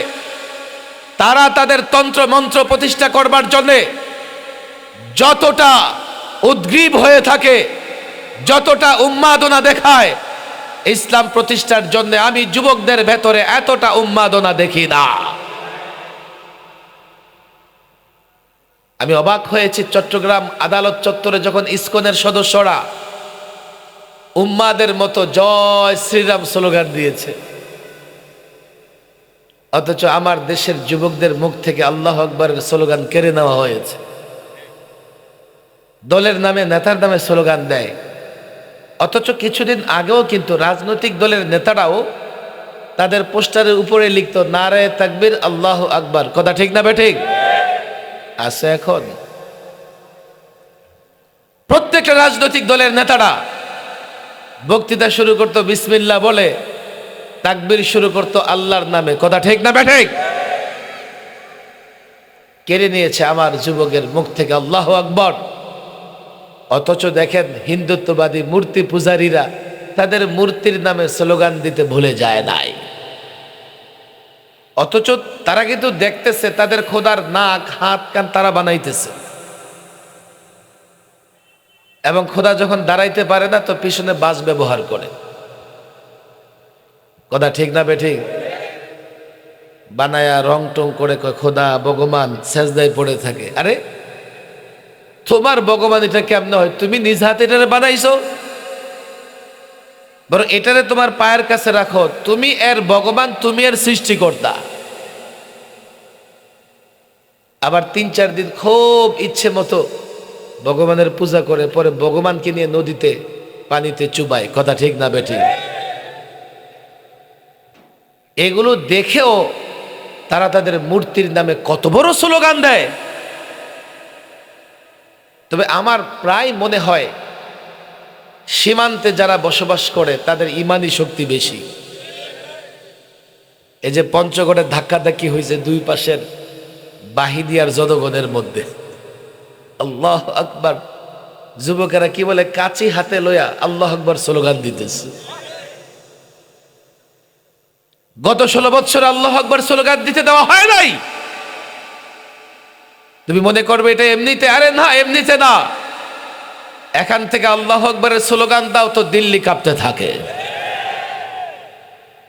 তারা তাদের তন্ত্র মন্ত্র প্রতিষ্ঠা করবার জন্য যতটা উদ্গ্রীব হয়ে থাকে, যতটা উন্মাদনা দেখায়, ইসলাম প্রতিষ্ঠার জন্য আমি যুবকদের ভেতরে এতটা উন্মাদনা দেখি না। আমি অবাক হয়েছি চট্টগ্রাম আদালত চত্বরে যখন ইসকনের সদস্যরা উম্মাদের মতো জয় শ্রীরাম স্লোগান দিয়েছে, অথচ আমার দেশের যুবকদের মুখ থেকে আল্লাহ আকবরের স্লোগান কেড়ে নেওয়া হয়েছে। দলের নামে নেতার নামে স্লোগান দেয়, অথচ কিছুদিন আগেও কিন্তু রাজনৈতিক দলের নেতারাও তাদের পোস্টারের উপরে লিখত নারে তাকবীর আল্লাহু আকবার। কথা ঠিক না বেঠিক? আছে এখন প্রত্যেকটা রাজনৈতিক দলের নেতারা বক্তৃতা শুরু করতো বিসমিল্লাহ বলে, তাকবীর শুরু করতো আল্লাহর নামে। কথা ঠিক না বেঠিক? কেড়ে নিয়েছে আমার যুবকের মুখ থেকে আল্লাহু আকবার। অথচ দেখেন হিন্দুত্ববাদী মূর্তি পূজারীরা তাদের মূর্তির নামে স্লোগান দিতে ভুলে যায় নাই। অথচ তারা কিন্তু দেখতেছে তাদের খোদার নাক হাত কান তারা বানাইতেছে, এবং খোদা যখন দাঁড়াইতে পারে না তো পিছনে বাস ব্যবহার করে। কথা ঠিক না বেঠিক? বানায়া রং টং করে খোদা ভগবান সেজদায় পড়ে থাকে। আরে তোমার ভগবান এটা কেমনে হয়? তুমি নিজ হাতে এটারে বানাইছো, বরং এটারে তোমার পায়ের কাছে রাখো। তুমি এর ভগবান, তুমি এর সৃষ্টিকর্তা। আবার 3-4 দিন খুব ইচ্ছে মতো ভগবানের পূজা করে, পরে ভগবানকে নিয়ে নদীতে পানিতে চুবায়। কথা ঠিক না বেঠিক? এগুলো দেখেও তারা তাদের মূর্তির নামে কত বড় স্লোগান দেয়। তবে আমার প্রায় মনে হয় সীমান্তে যারা বসবাস করে তাদের ইমানি শক্তি বেশি। এই যে পঞ্চগড়ের ধাক্কাধাক্কি হয়েছে দুই পাশের বাহিনী আর জনগণের মধ্যে, আল্লাহ আকবার, যুবকেরা কি বলে কাঁচি হাতে লইয়া আল্লাহ আকবার স্লোগান দিতেছে। গত 16 বছর আল্লাহ আকবার স্লোগান দিতে দেওয়া হয় নাই। তুমি মনে করবে এটা এমনিতে, আরে না, এমনিতে না। এখান থেকে আল্লাহ আকবরের স্লোগান দাও তো দিল্লি কাঁপতে থাকে।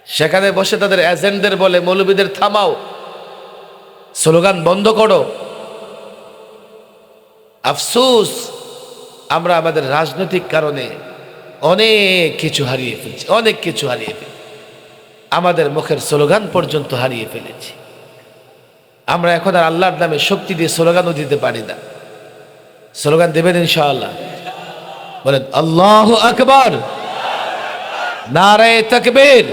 সেখানে বসে তাদের এজেন্টদের বলে মৌলবীদের থামাও, স্লোগান বন্ধ করো। আফসোস আমরা আমাদের রাজনৈতিক কারণে অনেক কিছু হারিয়ে ফেলছি, অনেক কিছু হারিয়ে ফেলছি। আমাদের মুখের স্লোগান পর্যন্ত হারিয়ে ফেলেছি। আমরা এখন আর আল্লাহর নামে শক্তি দিয়ে স্লোগানও দিতে পারি না। স্লোগান দেবেন ইনশাআল্লাহ? বলেন আল্লাহু আকবার, নারে তাকবীর।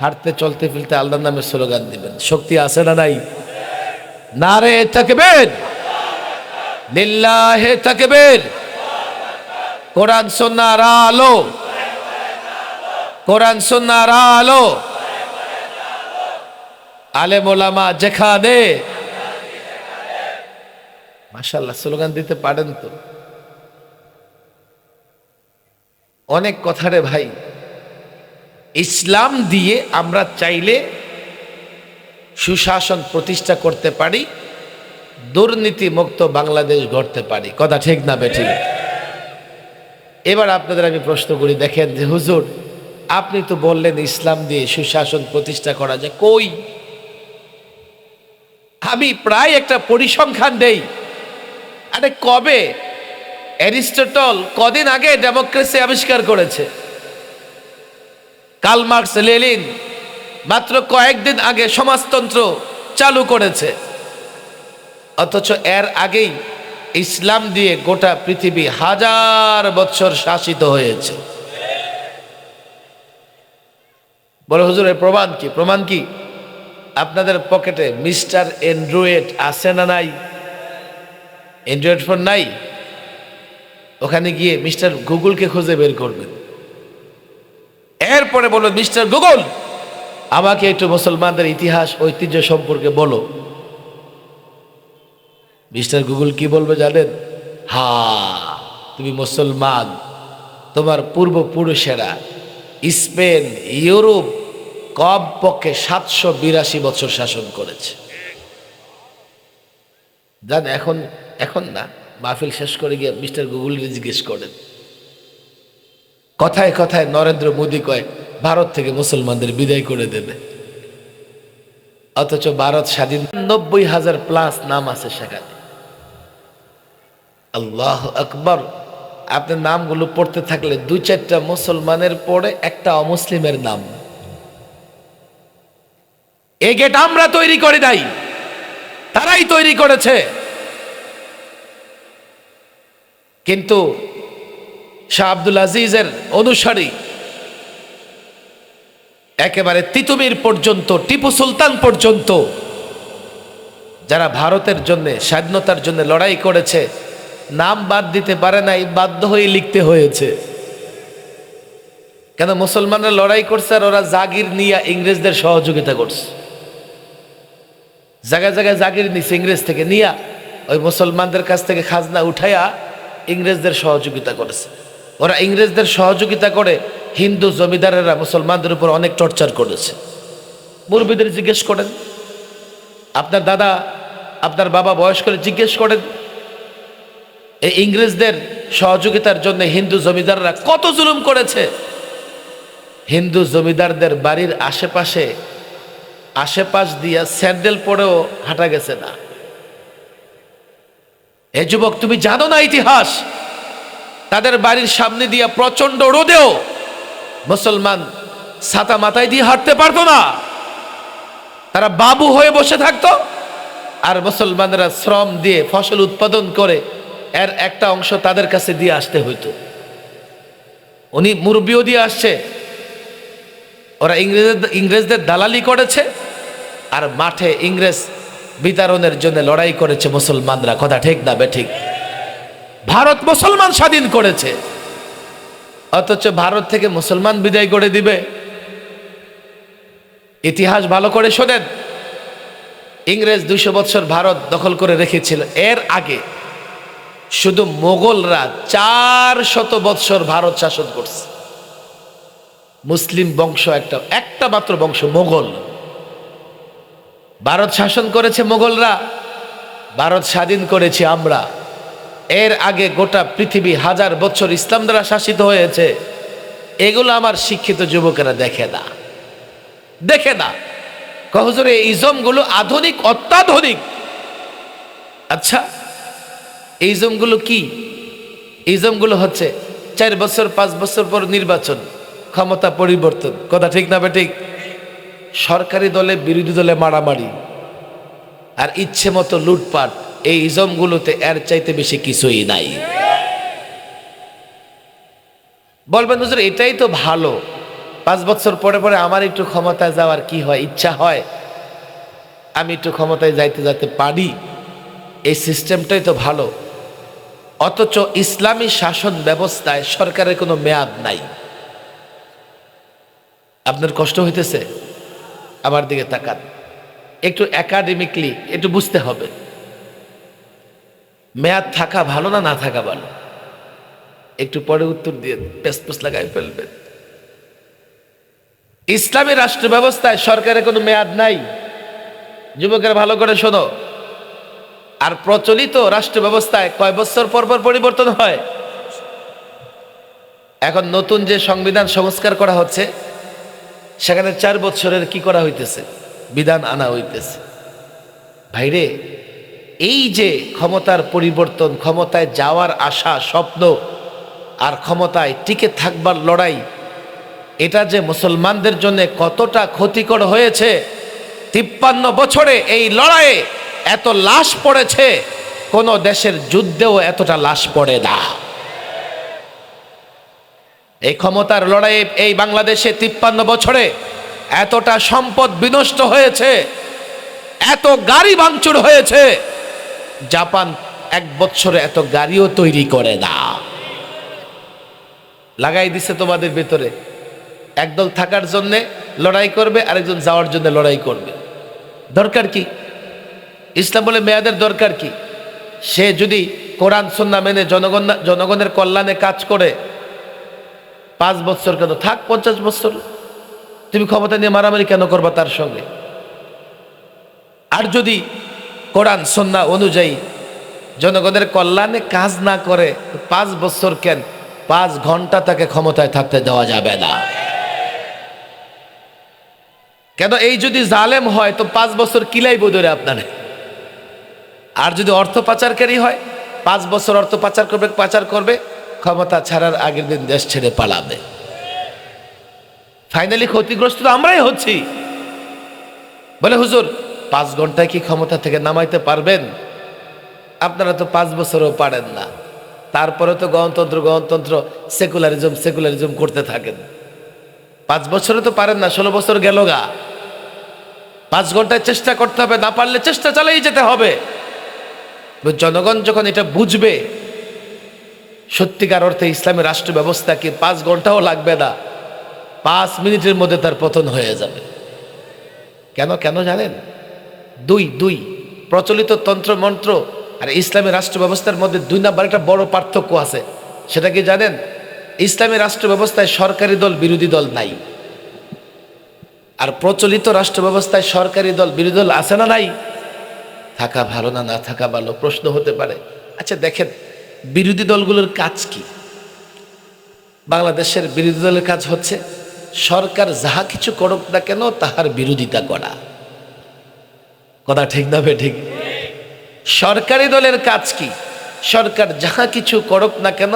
হাঁটতে চলতে ফিরতে আল্লাহর নামে স্লোগান দিবেন। শক্তি আছে না নাই? নারে তাকবীর, লিল্লাহি তাকবীর। কোরআন সুন্নাহর আলো, কোরআন সুন্নাহর আলো, আলেম ওলামা যেখানে। মাশাআল্লাহ, স্লোগান দিতে পারেন তো। অনেক কথা রে ভাই। ইসলাম দিয়ে আমরা চাইলে সুশাসন প্রতিষ্ঠা করতে পারি, দুর্নীতি মুক্ত বাংলাদেশ গড়তে পারি। কথা ঠিক না বেঠিক? এবার আপনাদের আমি প্রশ্ন করি, দেখেন যে হুজুর আপনি তো বললেন ইসলাম দিয়ে সুশাসন প্রতিষ্ঠা করা যায়, কই? আমি প্রায় একটা পরিসংখ্যান দেই। আরে কবে অ্যারিস্টটল কদিন আগে ডেমোক্রেসি আবিষ্কার করেছে, কার্ল মার্কস লেনিন মাত্র কয়েকদিন আগে সমাজতন্ত্র চালু করেছে, অথচ এর আগেই ইসলাম দিয়ে গোটা পৃথিবী হাজার বছর শাসিত হয়েছে। বলে হুজুর এর প্রমাণ কি? প্রমাণ কি? আপনাদের পকেটে মিস্টার অ্যান্ড্রয়েড আছে না নাই? অ্যান্ড্রয়েড ফোন নাই? ওখানে গিয়ে মিস্টার গুগলকে খুঁজে বের করবেন। এরপরে বলো, মিস্টার গুগল আমাকে একটু মুসলমানদের ইতিহাস ঐতিহ্য সম্পর্কে বলো। মিস্টার গুগল কি বলবে জানেন? হা, তুমি মুসলমান, তোমার পূর্বপুরুষেরা স্পেন, ইউরোপ কমপক্ষে 782 বছর শাসন করেছে। জান এখন এখন না, মাহফিল শেষ করে গিয়ে মিস্টার গুগলকে জিজ্ঞেস করেন। কথায় কথায় নরেন্দ্র মোদী কয় ভারত থেকে মুসলমানদের বিদায় করে দেবে, অথচ ভারত স্বাধীন 90,000 প্লাস নাম আছে সেখানে। আল্লাহ আকবার। আপনার নামগুলো পড়তে থাকলে 2-4টা মুসলমানের পরে একটা অমুসলিমের নাম। এই গেট আমরা তৈরি করি নাই, তারাই তৈরি করেছে। কিন্তু শাহ আব্দুল আজিজের অনুসারী একেবারে তিতুমির পর্যন্ত, টিপু সুলতান পর্যন্ত যারা ভারতের জন্য, স্বাধীনতার জন্য লড়াই করেছে, নাম বাদ দিতে পারে নাই, বাধ্য হয়ে লিখতে হয়েছে। কেন? মুসলমানরা লড়াই করছে আর ওরা জাগির নিয়ে ইংরেজদের সহযোগিতা করছে। জায়গায় জায়গায় জাগির নিচ্ছে ইংরেজ থেকে নিয়া, ওই মুসলমানদের কাছ থেকে খাজনা উঠাইয়া ইংরেজদের সহযোগিতা করেছে। ওরা ইংরেজদের সহযোগিতা করে হিন্দু জমিদারেরা মুসলমানদের উপর অনেক টর্চার করেছে। মুরব্বীদের জিজ্ঞেস করেন, আপনার দাদা, আপনার বাবা বয়স করে জিজ্ঞেস করেন, এই ইংরেজদের সহযোগিতার জন্য হিন্দু জমিদাররা কত জুলুম করেছে। হিন্দু জমিদারদের বাড়ির আশেপাশ দিয়া স্যান্ডেল পরেও হাঁটা গেছে না। এ যুবক, তুমি জানো না ইতিহাস? তাদের বাড়ির সামনে দিয়া প্রচন্ড রোদেও মুসলমান ছাতা মাথায় দিয়ে হাঁটতে পারতো না, তারা বাবু হয়ে বসে থাকতো। আর মুসলমানরা শ্রম দিয়ে ফসল উৎপাদন করে এর একটা অংশ তাদের কাছে দিয়ে আসতে হইতো। উনি মুরব্বিও দিয়ে আসছে, ওরা ইংরেজদের দালালি করেছে, আর মাঠে ইংরেজ বিতরণের জন্য লড়াই করেছে মুসলমানরা। কথা ঠিক না বেঠিক? ভারত মুসলমান স্বাধীন করেছে, অথচ ভারত থেকে মুসলমান বিদায় করে দিবে। ইতিহাস ভালো করে শোনেন। ইংরেজ 200 বছর ভারত দখল করে রেখেছিল। এর আগে শুধু মোগলরা 400 বছর ভারত শাসন করছে। মুসলিম বংশ একটা মাত্র বংশ মোগল। ভারত শাসন করেছে মোগলরা, ভারত স্বাধীন করেছি আমরা। এর আগে গোটা পৃথিবী হাজার বছর ইসলাম দ্বারা শাসিত হয়েছে। এগুলো আমার শিক্ষিত যুবকেরা দেখে না। হুজুর এই ইজমগুলো আধুনিক, অত্যাধুনিক। আচ্ছা, এই ইজমগুলো কি? ইজমগুলো হচ্ছে 4 বছর 5 বছর পর নির্বাচন, ক্ষমতা পরিবর্তন। কথা ঠিক না বেঠিক? সরকারি দলে বিরোধী দলে মারামারি আর ইচ্ছে মতো লুটপাট। এই ইজমগুলোতে এর চাইতে বেশি কিছুই নাই। বলবেন হুজুর এটাই তো ভালো, 5 বছর পরে পরে আমার একটু ক্ষমতায় যাওয়ার কি হয়, ইচ্ছা হয়, আমি একটু ক্ষমতায় যাইতে পারি, এই সিস্টেমটাই তো ভালো। অথচ ইসলামী শাসন ব্যবস্থায় সরকারের কোনো মেয়াদ নাই। আপনার কষ্ট হইতেছে? আমার দিকে তাকান, একটু একাডেমিকলি একটু বুঝতে হবে, মেয়াদ থাকা ভালো না না থাকা ভালো? একটু পরে উত্তর দিয়ে পেসপেস লাগাই ফেলবেন। ইসলামী রাষ্ট্র ব্যবস্থায় সরকারের কোনো মেয়াদ নাই। যুবকেরা ভালো করে শোনো। আর প্রচলিত রাষ্ট্র ব্যবস্থায় কয় বছর পর পর পরিবর্তন হয়? এখন নতুন যে সংবিধান সংস্কার করা হচ্ছে, সেখানে 4 বছরের কি করা হইতেছে? বিধান আনা হইতেছে। ভাইরে, এই যে ক্ষমতার পরিবর্তন, ক্ষমতায় যাওয়ার আশা, স্বপ্ন, আর ক্ষমতায় টিকে থাকবার লড়াই, এটা যে মুসলমানদের জন্য কতটা ক্ষতিকর হয়েছে। 53 বছরে এই লড়াইয়ে এত লাশ পড়েছে, কোন দেশের যুদ্ধেও এতটা লাশ পড়ে না। এই ক্ষমতার লড়াইয়ে এই বাংলাদেশে 53 বছরে এতটা সম্পদ বিনষ্ট হয়েছে, এত গাড়ি ভাঙচুর হয়েছে, জাপান 1 বছরে এত গাড়িও তৈরি করে না। লাগাই দিছে তোমাদের ভেতরে, একদল থাকার জন্য লড়াই করবে, আরেকজন যাওয়ার জন্য লড়াই করবে। দরকার কি? ইসলাম বলে মেয়াদের দরকার কি? সে যদি কোরআন সুন্নাহ মেনে জনগণের কল্যাণে কাজ করে 5 বছর কেন থাক, 50 বছর। তুমি ক্ষমতা নিয়ে মারামারি কেন করবা তার সঙ্গে? আর যদি কোরআন সুন্নাহ অনুযায়ী জনগণের কল্যাণে কাজ না করে 5 বছর কেন, 5 ঘন্টা তাকে ক্ষমতায় থাকতে দেওয়া যাবে না। কেন? এই যদি জালেম হয় তো 5 বছর কিলাই বোধরে আপনার। আর যদি অর্থ পাচারকারী হয়, 5 বছর অর্থ পাচার করবে, ক্ষমতা ছাড়ার আগের দিন দেশ ছেড়ে পালাবে। ফাইনালি ক্ষতিগ্রস্ত তো আমরাই হচ্ছি। বলে হুজুর 5 ঘন্টায় কি ক্ষমতা থেকে নামাইতে পারবেন? আপনারা তো 5 বছরও পারেন না, তারপরে তো গণতন্ত্র সেকুলারিজম করতে থাকেন। 5 বছরে তো পারেন না, 16 বছর গেল গা। 5 ঘন্টায় চেষ্টা করতে হবে, না পারলে চেষ্টা চালিয়ে যেতে হবে। জনগণ যখন এটা বুঝবে, সত্যিকার অর্থে ইসলামী রাষ্ট্র ব্যবস্থা কি 5 ঘন্টাও লাগবে না, 5 মিনিটের মধ্যে তার পতন হয়ে যাবে। কেন জানেন? দুই প্রচলিত তন্ত্র মন্ত্র আর ইসলামী রাষ্ট্র ব্যবস্থার মধ্যে 2 নাম্বার একটা বড় পার্থক্য আছে। সেটা কি জানেন? ইসলামী রাষ্ট্র ব্যবস্থায় সরকারি দল বিরোধী দল নাই, আর প্রচলিত রাষ্ট্র ব্যবস্থায় সরকারি দল বিরোধী দল আছে না নাই? থাকা ভালো না না থাকা ভালো? প্রশ্ন হতে পারে। আচ্ছা দেখেন, বিরোধী দলগুলোর কাজ কি? বাংলাদেশের বিরোধী দলের কাজ হচ্ছে সরকার যাহা কিছু করুক না কেন তাহার বিরোধিতা করা। কথা ঠিক না ঠিক? সরকারি দলের কাজ কি? সরকার যাহা কিছু করুক না কেন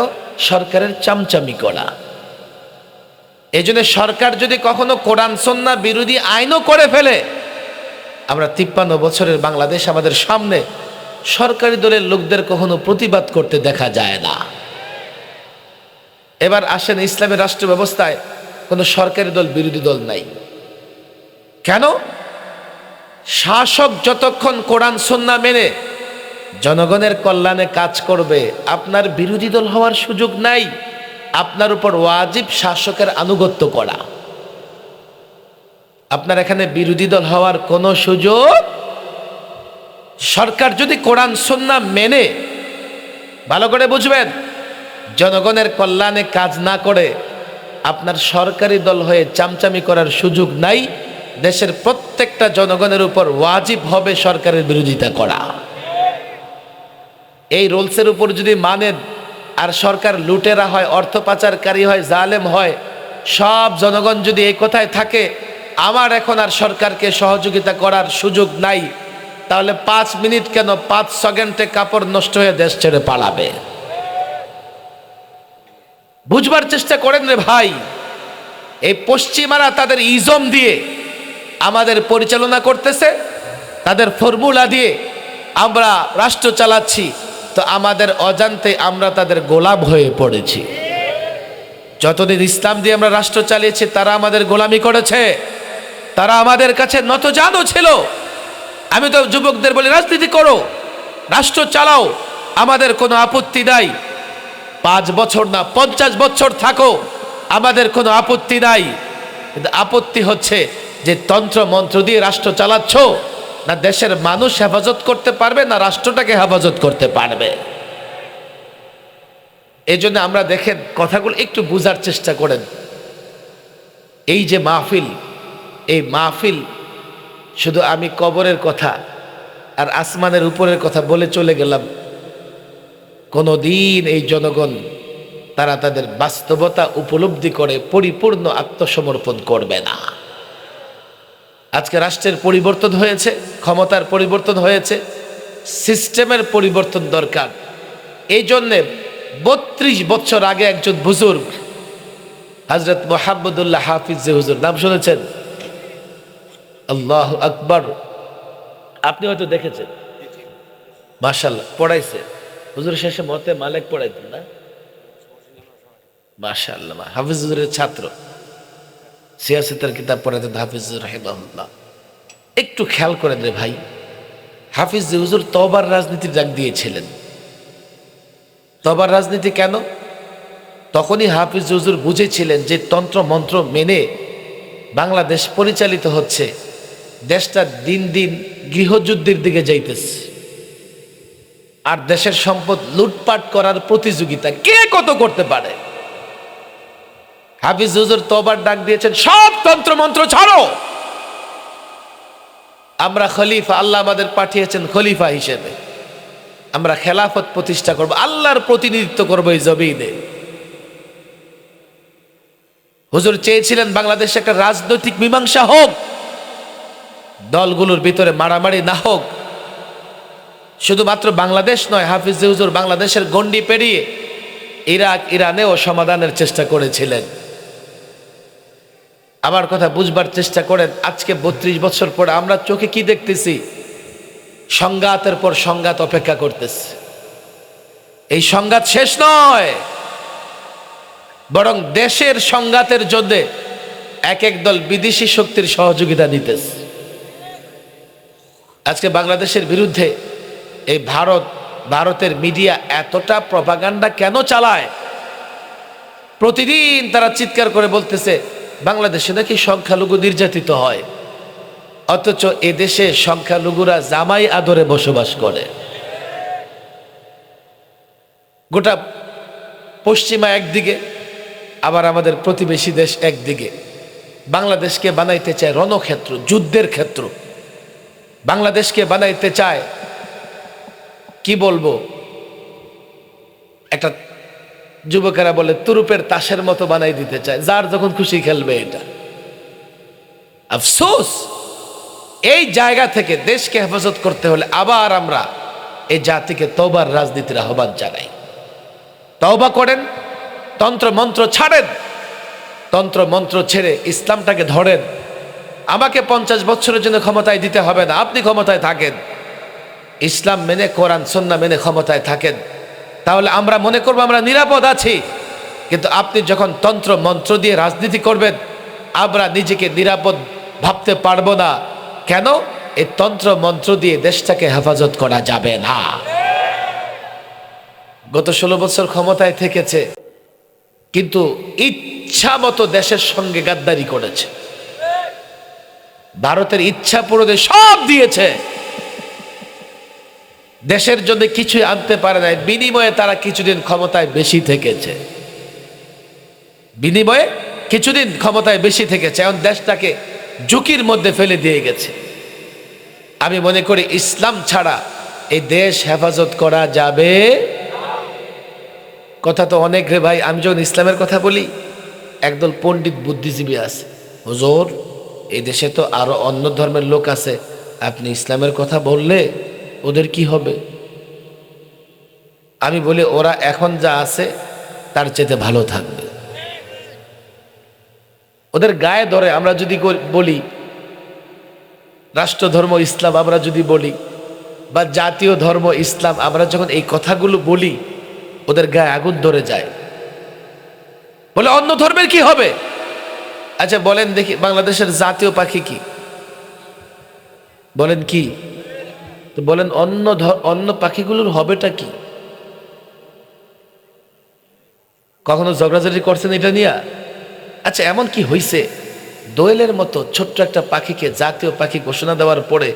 সরকারের চামচামি করা। এই জন্য সরকার যদি কখনো কোরআন সুন্নাহ বিরোধী আইনও করে ফেলে, আমরা 53 বছরের বাংলাদেশ আমাদের সামনে, সরকারি দলের লোকদের কখনো প্রতিবাদ করতে দেখা যায় না। এবার আসেন, ইসলামের রাষ্ট্র ব্যবস্থায় কোনো সরকারি দল বিরোধী দল নাই। কেন? শাসক যতক্ষণ কোরআন সুন্নাহ মেনে জনগণের কল্যাণে কাজ করবে, আপনার বিরোধী দল হওয়ার সুযোগ নাই। আপনার উপর ওয়াজিব শাসকের আনুগত্য করা। আপনার এখানে বিরোধী দল হওয়ার কোনো সুযোগ। সরকার যদি কোরআন সুন্নাহ মেনে, ভালো করে বুঝবেন, জনগণের কল্যাণে কাজ না করে, আপনার সরকারি দল হয়ে চামচামি করার সুযোগ নাই। দেশের প্রত্যেকটা জনগণের উপর ওয়াজিব হবে সরকারের বিরোধিতা করা। এই রুলসের উপর যদি মানেন, আর সরকার লুটেরা হয়, অর্থ পাচারকারী হয়, জালেম হয়, সব জনগণ যদি এই কথায় থাকে আমার এখন আর সরকারকে সহযোগিতা করার সুযোগ নাই, তাহলে 5 মিনিট কেন 5 সেকেন্ডে কাপড় নষ্ট হয়ে দেশ ছেড়ে পালাবে। বুঝবার চেষ্টা করেন রে ভাই। এই পশ্চিমারা তাদের ইজম দিয়ে আমাদের পরিচালনা করতেছে, তাদের ফর্মুলা দিয়ে আমরা রাষ্ট্র চালাচ্ছি, তো আমাদের অজান্তে আমরা তাদের গোলাম হয়ে পড়েছি। যতদিন ইসলাম দিয়ে আমরা রাষ্ট্র চালিয়েছি তারা আমাদের গোলামি করেছে, তারা আমাদের কাছে নতজানু ছিল। আমি তো যুবকদের বলি, রাজনীতি করো, রাষ্ট্র চালাও, আমাদের কোনো আপত্তি নাই। 5 বছর না 50 বছর থাকো, আমাদের কোনো আপত্তি নাই। কিন্তু আপত্তি হচ্ছে যে তন্ত্র মন্ত্র দিয়ে রাষ্ট্র চালাচ্ছ, না দেশের মানুষ হেফাজত করতে পারবে, না রাষ্ট্রটাকে হেফাজত করতে পারবে। এই জন্য আমরা দেখেন কথাগুলো একটু বোঝার চেষ্টা করেন। এই যে মাহফিল, এই মাহফিল শুধু আমি কবরের কথা আর আসমানের উপরের কথা বলে চলে গেলাম, কোনোদিন এই জনগণ তারা তাদের বাস্তবতা উপলব্ধি করে পরিপূর্ণ আত্মসমর্পণ করবে না। আজকে রাষ্ট্রের পরিবর্তন হয়েছে, ক্ষমতার পরিবর্তন হয়েছে, সিস্টেমের পরিবর্তন দরকার। এই জন্যে 32 বছর আগে একজন বুজুর্গ হযরত মুহাম্মদুল্লাহ হাফিজ হুজুর, নাম শুনেছেন? আল্লাহু আকবার। আপনি হয়তো দেখেছেন, মাশাআল্লাহ, পড়াইছে হুজুর, শেষে মতে মালিক পড়াইতেন না? মাশাআল্লাহ, হাফিজ হুজুরের ছাত্র, সিয়াসতের কিতাব পড়াইতেন হাফিজ রাহিমাহুল্লাহ। একটু খেয়াল করেন রে ভাই, হাফিজ হুজুর তওবার রাজনীতির ডাক দিয়েছিলেন। তওবার রাজনীতি কেন? তখনই হাফিজ হুজুর বুঝেছিলেন যে তন্ত্র মন্ত্র মেনে বাংলাদেশ পরিচালিত হচ্ছে, দেশটা দিন দিন গৃহযুদ্ধের দিকে যাইতেছে, আর দেশের সম্পদ লুটপাট করার প্রতিযোগিতা কে কত করতে পারে। হাফিজ হুজুর তওবার ডাক দিয়েছেন, সব তন্ত্র মন্ত্র ছাড়ো, আমরা খলিফা, আল্লাহ আমাদের পাঠিয়েছেন খলিফা হিসেবে, আমরা খেলাফত প্রতিষ্ঠা করব, আল্লাহর প্রতিনিধিত্ব করবো এই জমিনে। হুজুর চেয়েছিলেন বাংলাদেশে একটা রাজনৈতিক মীমাংসা হোক, দলগুলোর ভিতরে মারামারি না হোক। শুধুমাত্র বাংলাদেশ নয়, হাফিজ হুজুর বাংলাদেশের গণ্ডি পেরিয়ে ইরাক, ইরানেও সমাধানের চেষ্টা করেছিলেন। আমার কথা বুঝবার চেষ্টা করেন। আজকে 32 বছর পর আমরা চোখে কি দেখতেছি? সংঘাতের পর সংঘাত অপেক্ষা করতেছে। এই সংঘাত শেষ নয়, বরং দেশের সংঘাতের জন্য এক এক দল বিদেশি শক্তির সহযোগিতা নিতেছে। আজকে বাংলাদেশের বিরুদ্ধে এই ভারতের মিডিয়া এতটা প্রপাগান্ডা কেন চালায়? প্রতিদিন তারা চিৎকার করে বলতেছে বাংলাদেশে নাকি সংখ্যালঘু নির্যাতিত হয়, অথচ এদেশে সংখ্যালঘুরা জামাই আদরে বসবাস করে। গোটা পশ্চিমা একদিকে, আবার আমাদের প্রতিবেশী দেশ একদিকে। বাংলাদেশকে বানাইতে চায় রণক্ষেত্র, যুদ্ধের ক্ষেত্র। বাংলাদেশকে বানাইতে চায়, কি বলবো, একটা যুবকেরা বলে তুরুপের তাসের মতো বানাই দিতে চায়, যার যখন খুশি খেলবে। এটা আফসোস। এই জায়গা থেকে দেশকে হেফাজত করতে হলে আবার আমরা এই জাতিকে তওবার রাজনীতির আহ্বান জানাই। তওবা করেন, তন্ত্র মন্ত্র ছাড়েন, তন্ত্র মন্ত্র ছেড়ে ইসলামটাকে ধরেন। আমাকে 50 বছরের জন্য ক্ষমতায় দিতে হবে না, আপনি ক্ষমতায় থাকেন, ইসলাম মেনে, কোরআন সুন্নাহ মেনে ক্ষমতায় থাকেন, তাহলে আমরা মনে করবো আমরা নিরাপদ আছি। কিন্তু আপনি যখন তন্ত্র মন্ত্র দিয়ে রাজনীতি করবেন, আমরা নিজেকে নিরাপদ ভাবতে পারবো না। কেন? এই তন্ত্র মন্ত্র দিয়ে দেশটাকে হেফাজত করা যাবে না। গত 16 বছর ক্ষমতায় থেকেছে, কিন্তু ইচ্ছা মতো দেশের সঙ্গে গাদ্দারি করেছে। ভারতের ইচ্ছা পূরণে সব দিয়েছে, দেশের জন্য কিছুই আনতে পারে নাই। বিনিময়ে তারা কিছুদিন ক্ষমতায় বেশি থেকেছে, বিনিময়ে কিছুদিন ক্ষমতায় বেশি থেকেছে, এখন দেশটাকে ঝুঁকির মধ্যে ফেলে দিয়ে গেছে। আমি মনে করি ইসলাম ছাড়া এই দেশ হেফাজত করা যাবে। কথা তো অনেক রে ভাই। আমি যখন ইসলামের কথা বলি, একদল পণ্ডিত বুদ্ধিজীবী আছে, হুজুর এই দেশে তো আরো অন্য ধর্মের লোক আছে, আপনি ইসলামের কথা বললে ওদের কি হবে? আমি বলি ওরা এখন যা আছে তার চেয়ে ভালো থাকবে। ওদের গায়ে ধরে আমরা যদি বলি রাষ্ট্রধর্ম ইসলাম, আমরা যদি বলি বা জাতীয় ধর্ম ইসলাম, আমরা যখন এই কথাগুলো বলি ওদের গায়ে আগুন ধরে যায়, বলে অন্য ধর্মের কি হবে? আচ্ছা বলেন দেখি, বাংলাদেশের জাতীয় পাখি কি? বলেন কি? তো বলেন অন্য পাখিগুলোর হবেটা কি? কখনো ঝগড়াঝাটি করছেন এটা নিয়ে? আচ্ছা এমন কি হইছে দোয়েলের মতো ছোট্ট একটা পাখিকে জাতীয় পাখি ঘোষণা দেওয়ার পরে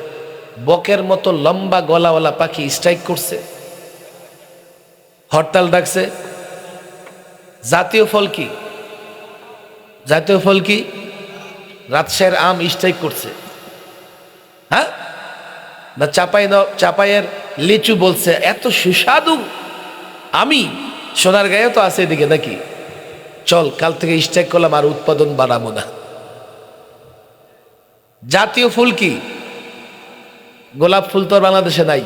বকের মতো লম্বা গলাওয়ালা পাখি স্ট্রাইক করছে, হরতাল ডাকছে। জাতীয় ফল কি? জাতীয় ফল কি? রাজশাহীর আম স্ট্রাইক করছে, হ্যাঁ না চাপাইয়ের লিচু বলছে এত সুস্বাদু। আমি সোনার গায়ে তো আছে এদিকে নাকি, চল কাল থেকে স্ট্রাইক করলাম আর উৎপাদন বাড়াবো না। জাতীয় ফুল কি? গোলাপ ফুল তো আর বাংলাদেশে নাই,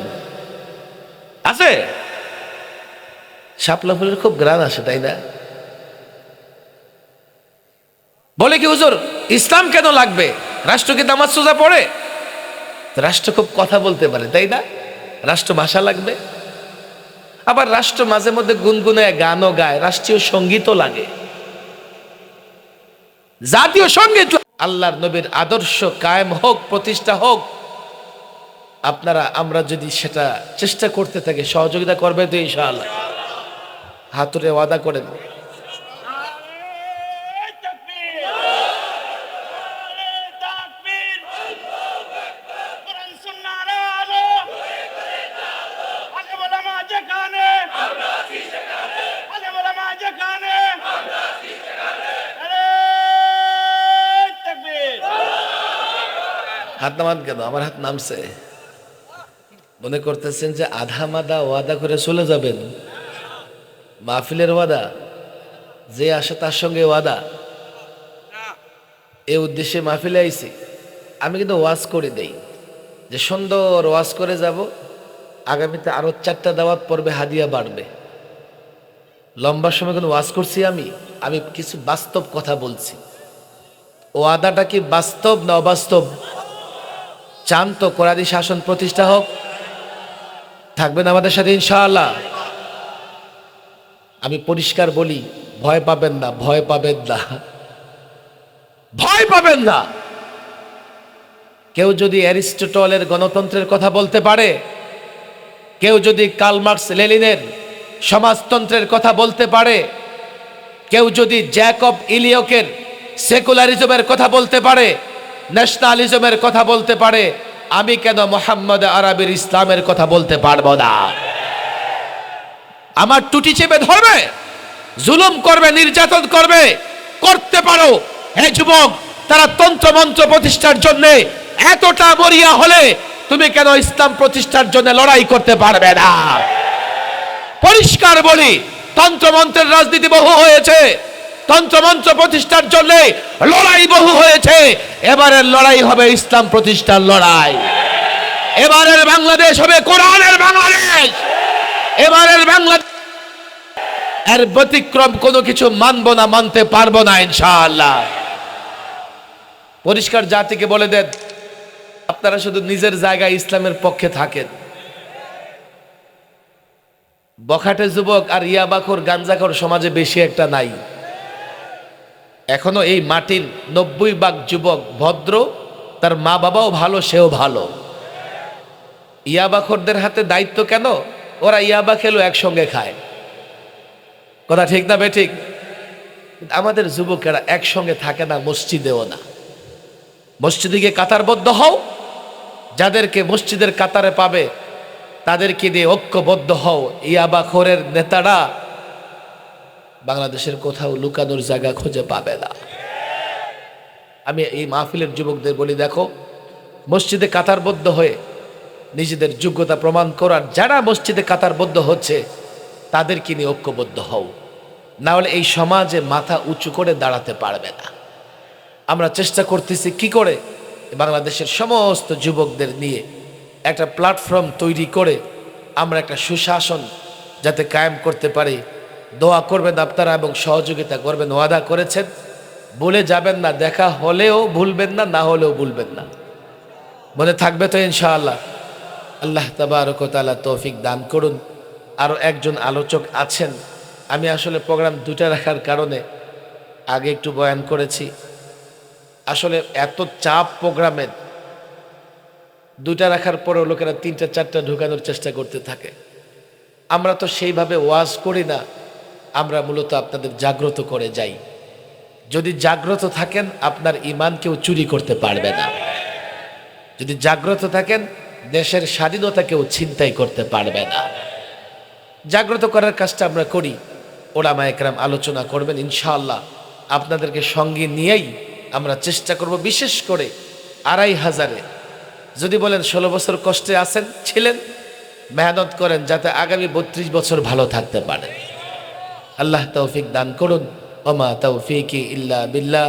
আছে? শাপলা ফুলের খুব গ্রান আসে, তাই না? বলে কি হুজুর ইসলাম কেন লাগবে? রাষ্ট্র কি নামাজ সোজা পড়ে? রাষ্ট্র খুব কথা বলতে পারে, তাই না? রাষ্ট্র ভাষা লাগবে। আবার রাষ্ট্র মাঝে মধ্যে গুনগুনায় গানও গায়, রাষ্ট্রীয় সঙ্গীতও লাগে, জাতীয় সঙ্গীত। আল্লাহর নবীর আদর্শ কায়েম হোক, প্রতিষ্ঠা হোক। আপনারা আমরা যদি সেটা চেষ্টা করতে থাকি, সহযোগিতা করবে তো ইনশাআল্লাহ। হাতুড়ে ওয়াদা করেন। হাত নামান কেন? আমার হাত নামছে। মনে করতেছেন যে আধা মাদা ওয়াদা করে চলে যাবেন? মাহফিলের ওয়াদা, যে আসে তার সঙ্গে ওয়াদা, এই উদ্দেশ্যে মাহফিলে আইছি। আমি কিন্তু ওয়াজ করে দেই যে সুন্দর ওয়াজ করে যাব, আগামীতে আরো 4টা দাওয়াত পড়বে, হাদিয়া বাড়বে। লম্বা সময় কিন্তু ওয়াজ করছি আমি কিছু বাস্তব কথা বলছি। ওয়াদাটা কি বাস্তব না অবাস্তব? চান তো কোরআনী শাসন প্রতিষ্ঠা হোক? থাকবেন আমাদের সাথে ইনশাআল্লাহ? আমি পরিষ্কার বলি, ভয় পাবেন না, ভয় পাবেন না, ভয় পাবেন না। কেউ যদি অ্যারিস্টটলের গণতন্ত্রের কথা বলতে পারে, কেউ যদি কার্ল মার্কস লেনিনের সমাজতন্ত্রের কথা বলতে পারে, কেউ যদি জ্যাকব ইলিয়কের সেকুলারিজমের কথা বলতে পারে, ন্যাশনালিজমের কথা বলতে পারে, আমি কেন মোহাম্মদ আরবির ইসলামের কথা বলতে পারবো না? আমার টুটি চেপে ধরবে, জুলুম করবে, নির্যাতন করবে, করতে পারো। হে যুবক, তারা তন্ত্র মন্ত্র প্রতিষ্ঠার জন্য এতটা মরিয়া হলে তুমি কেন ইসলাম প্রতিষ্ঠার জন্য লড়াই করতে পারবে না? পরিষ্কার বলি, তন্ত্র মন্ত্রের রাজনীতি বহু হয়েছে, তন্ত্রমন্ত্র প্রতিষ্ঠার জন্য লড়াই বহু হয়েছে। এবারের লড়াই হবে ইসলাম প্রতিষ্ঠার লড়াই। এবারের বাংলাদেশ হবে কোরআনের বাংলাদেশ। এবারের বাংলাদেশ এর ব্যতিক্রম কোনো কিছু মানবো না, মানতে পারবো না ইনশাআল্লাহ। পরিষ্কার জাতিকে বলে দেন, আপনারা শুধু নিজের জায়গায় ইসলামের পক্ষে থাকেন। বখাটে যুবক আর ইয়াবাখোর গাঞ্জাখোর সমাজে বেশি একটা নাই। এখনো এই মাটির 90% যুবক ভদ্র, তার মা বাবাও ভালো, সেও ভালো। ইয়াবাখোরদের হাতে দায়িত্ব কেন? ওরা ইয়াবা খেলো একসঙ্গে খায়, কথা ঠিক না বেঠিক? আমাদের যুবকেরা একসঙ্গে থাকে না, মসজিদেও না। মসজিদে গিয়ে কাতারবদ্ধ হও, যাদেরকে মসজিদের কাতারে পাবে তাদেরকে দিয়ে ঐক্যবদ্ধ হও। ইয়াবাখোরের নেতারা বাংলাদেশের কোথাও লুকানোর জায়গা খুঁজে পাবে না। আমি এই মাহফিলের যুবকদের বলি, দেখো, মসজিদে কাতারবদ্ধ হয়ে নিজেদের যোগ্যতা প্রমাণ করার, যারা মসজিদে কাতারবদ্ধ হচ্ছে তাদেরকে নিয়ে ঐক্যবদ্ধ হও, না হলে এই সমাজে মাথা উঁচু করে দাঁড়াতে পারবে না। আমরা চেষ্টা করতেছি কি করে বাংলাদেশের সমস্ত যুবকদের নিয়ে একটা প্ল্যাটফর্ম তৈরি করে আমরা একটা সুশাসন যাতে কায়েম করতে পারি। দোয়া করবেন আপনারা এবং সহযোগিতা করবেন, ওয়াদা করেছেন, ভুলে যাবেন না। দেখা হলেও ভুলবেন না, না হলেও ভুলবেন না, মনে থাকবে তো ইনশাআল্লাহ। আল্লাহ তাবারক ওয়া তাআলা তৌফিক দান করুন। আরও একজন আলোচক আছেন, আমি আসলে প্রোগ্রাম 2টা রাখার কারণে আগে একটু বয়ান করেছি। আসলে এত চাপ প্রোগ্রামের, 2টা রাখার পরেও লোকেরা 3টা 4টা ঢুকানোর চেষ্টা করতে থাকে। আমরা তো সেইভাবে ওয়াজ করি না, আমরা মূলত আপনাদের জাগ্রত করে যাই। যদি জাগ্রত থাকেন আপনার ঈমান কেউ চুরি করতে পারবে না। যদি জাগ্রত থাকেন দেশের স্বাধীনতা কেউ ছিনতাই করতে পারবে না। জাগ্রত করার কাজটা আমরা করি, ওলামা একরাম আলোচনা করবেন ইনশাআল্লাহ। আপনাদেরকে সঙ্গে নিয়েই আমরা চেষ্টা করব, বিশেষ করে 2500-এ যদি বলেন 16 বছর কষ্টে আছেন ছিলেন, মেহনত করেন যাতে আগামী 32 বছর ভালো থাকতে পারেন। আল্লাহ তৌফিক দান করুন। ওমা তৌফিকি ইল্লা বিল্লাহ।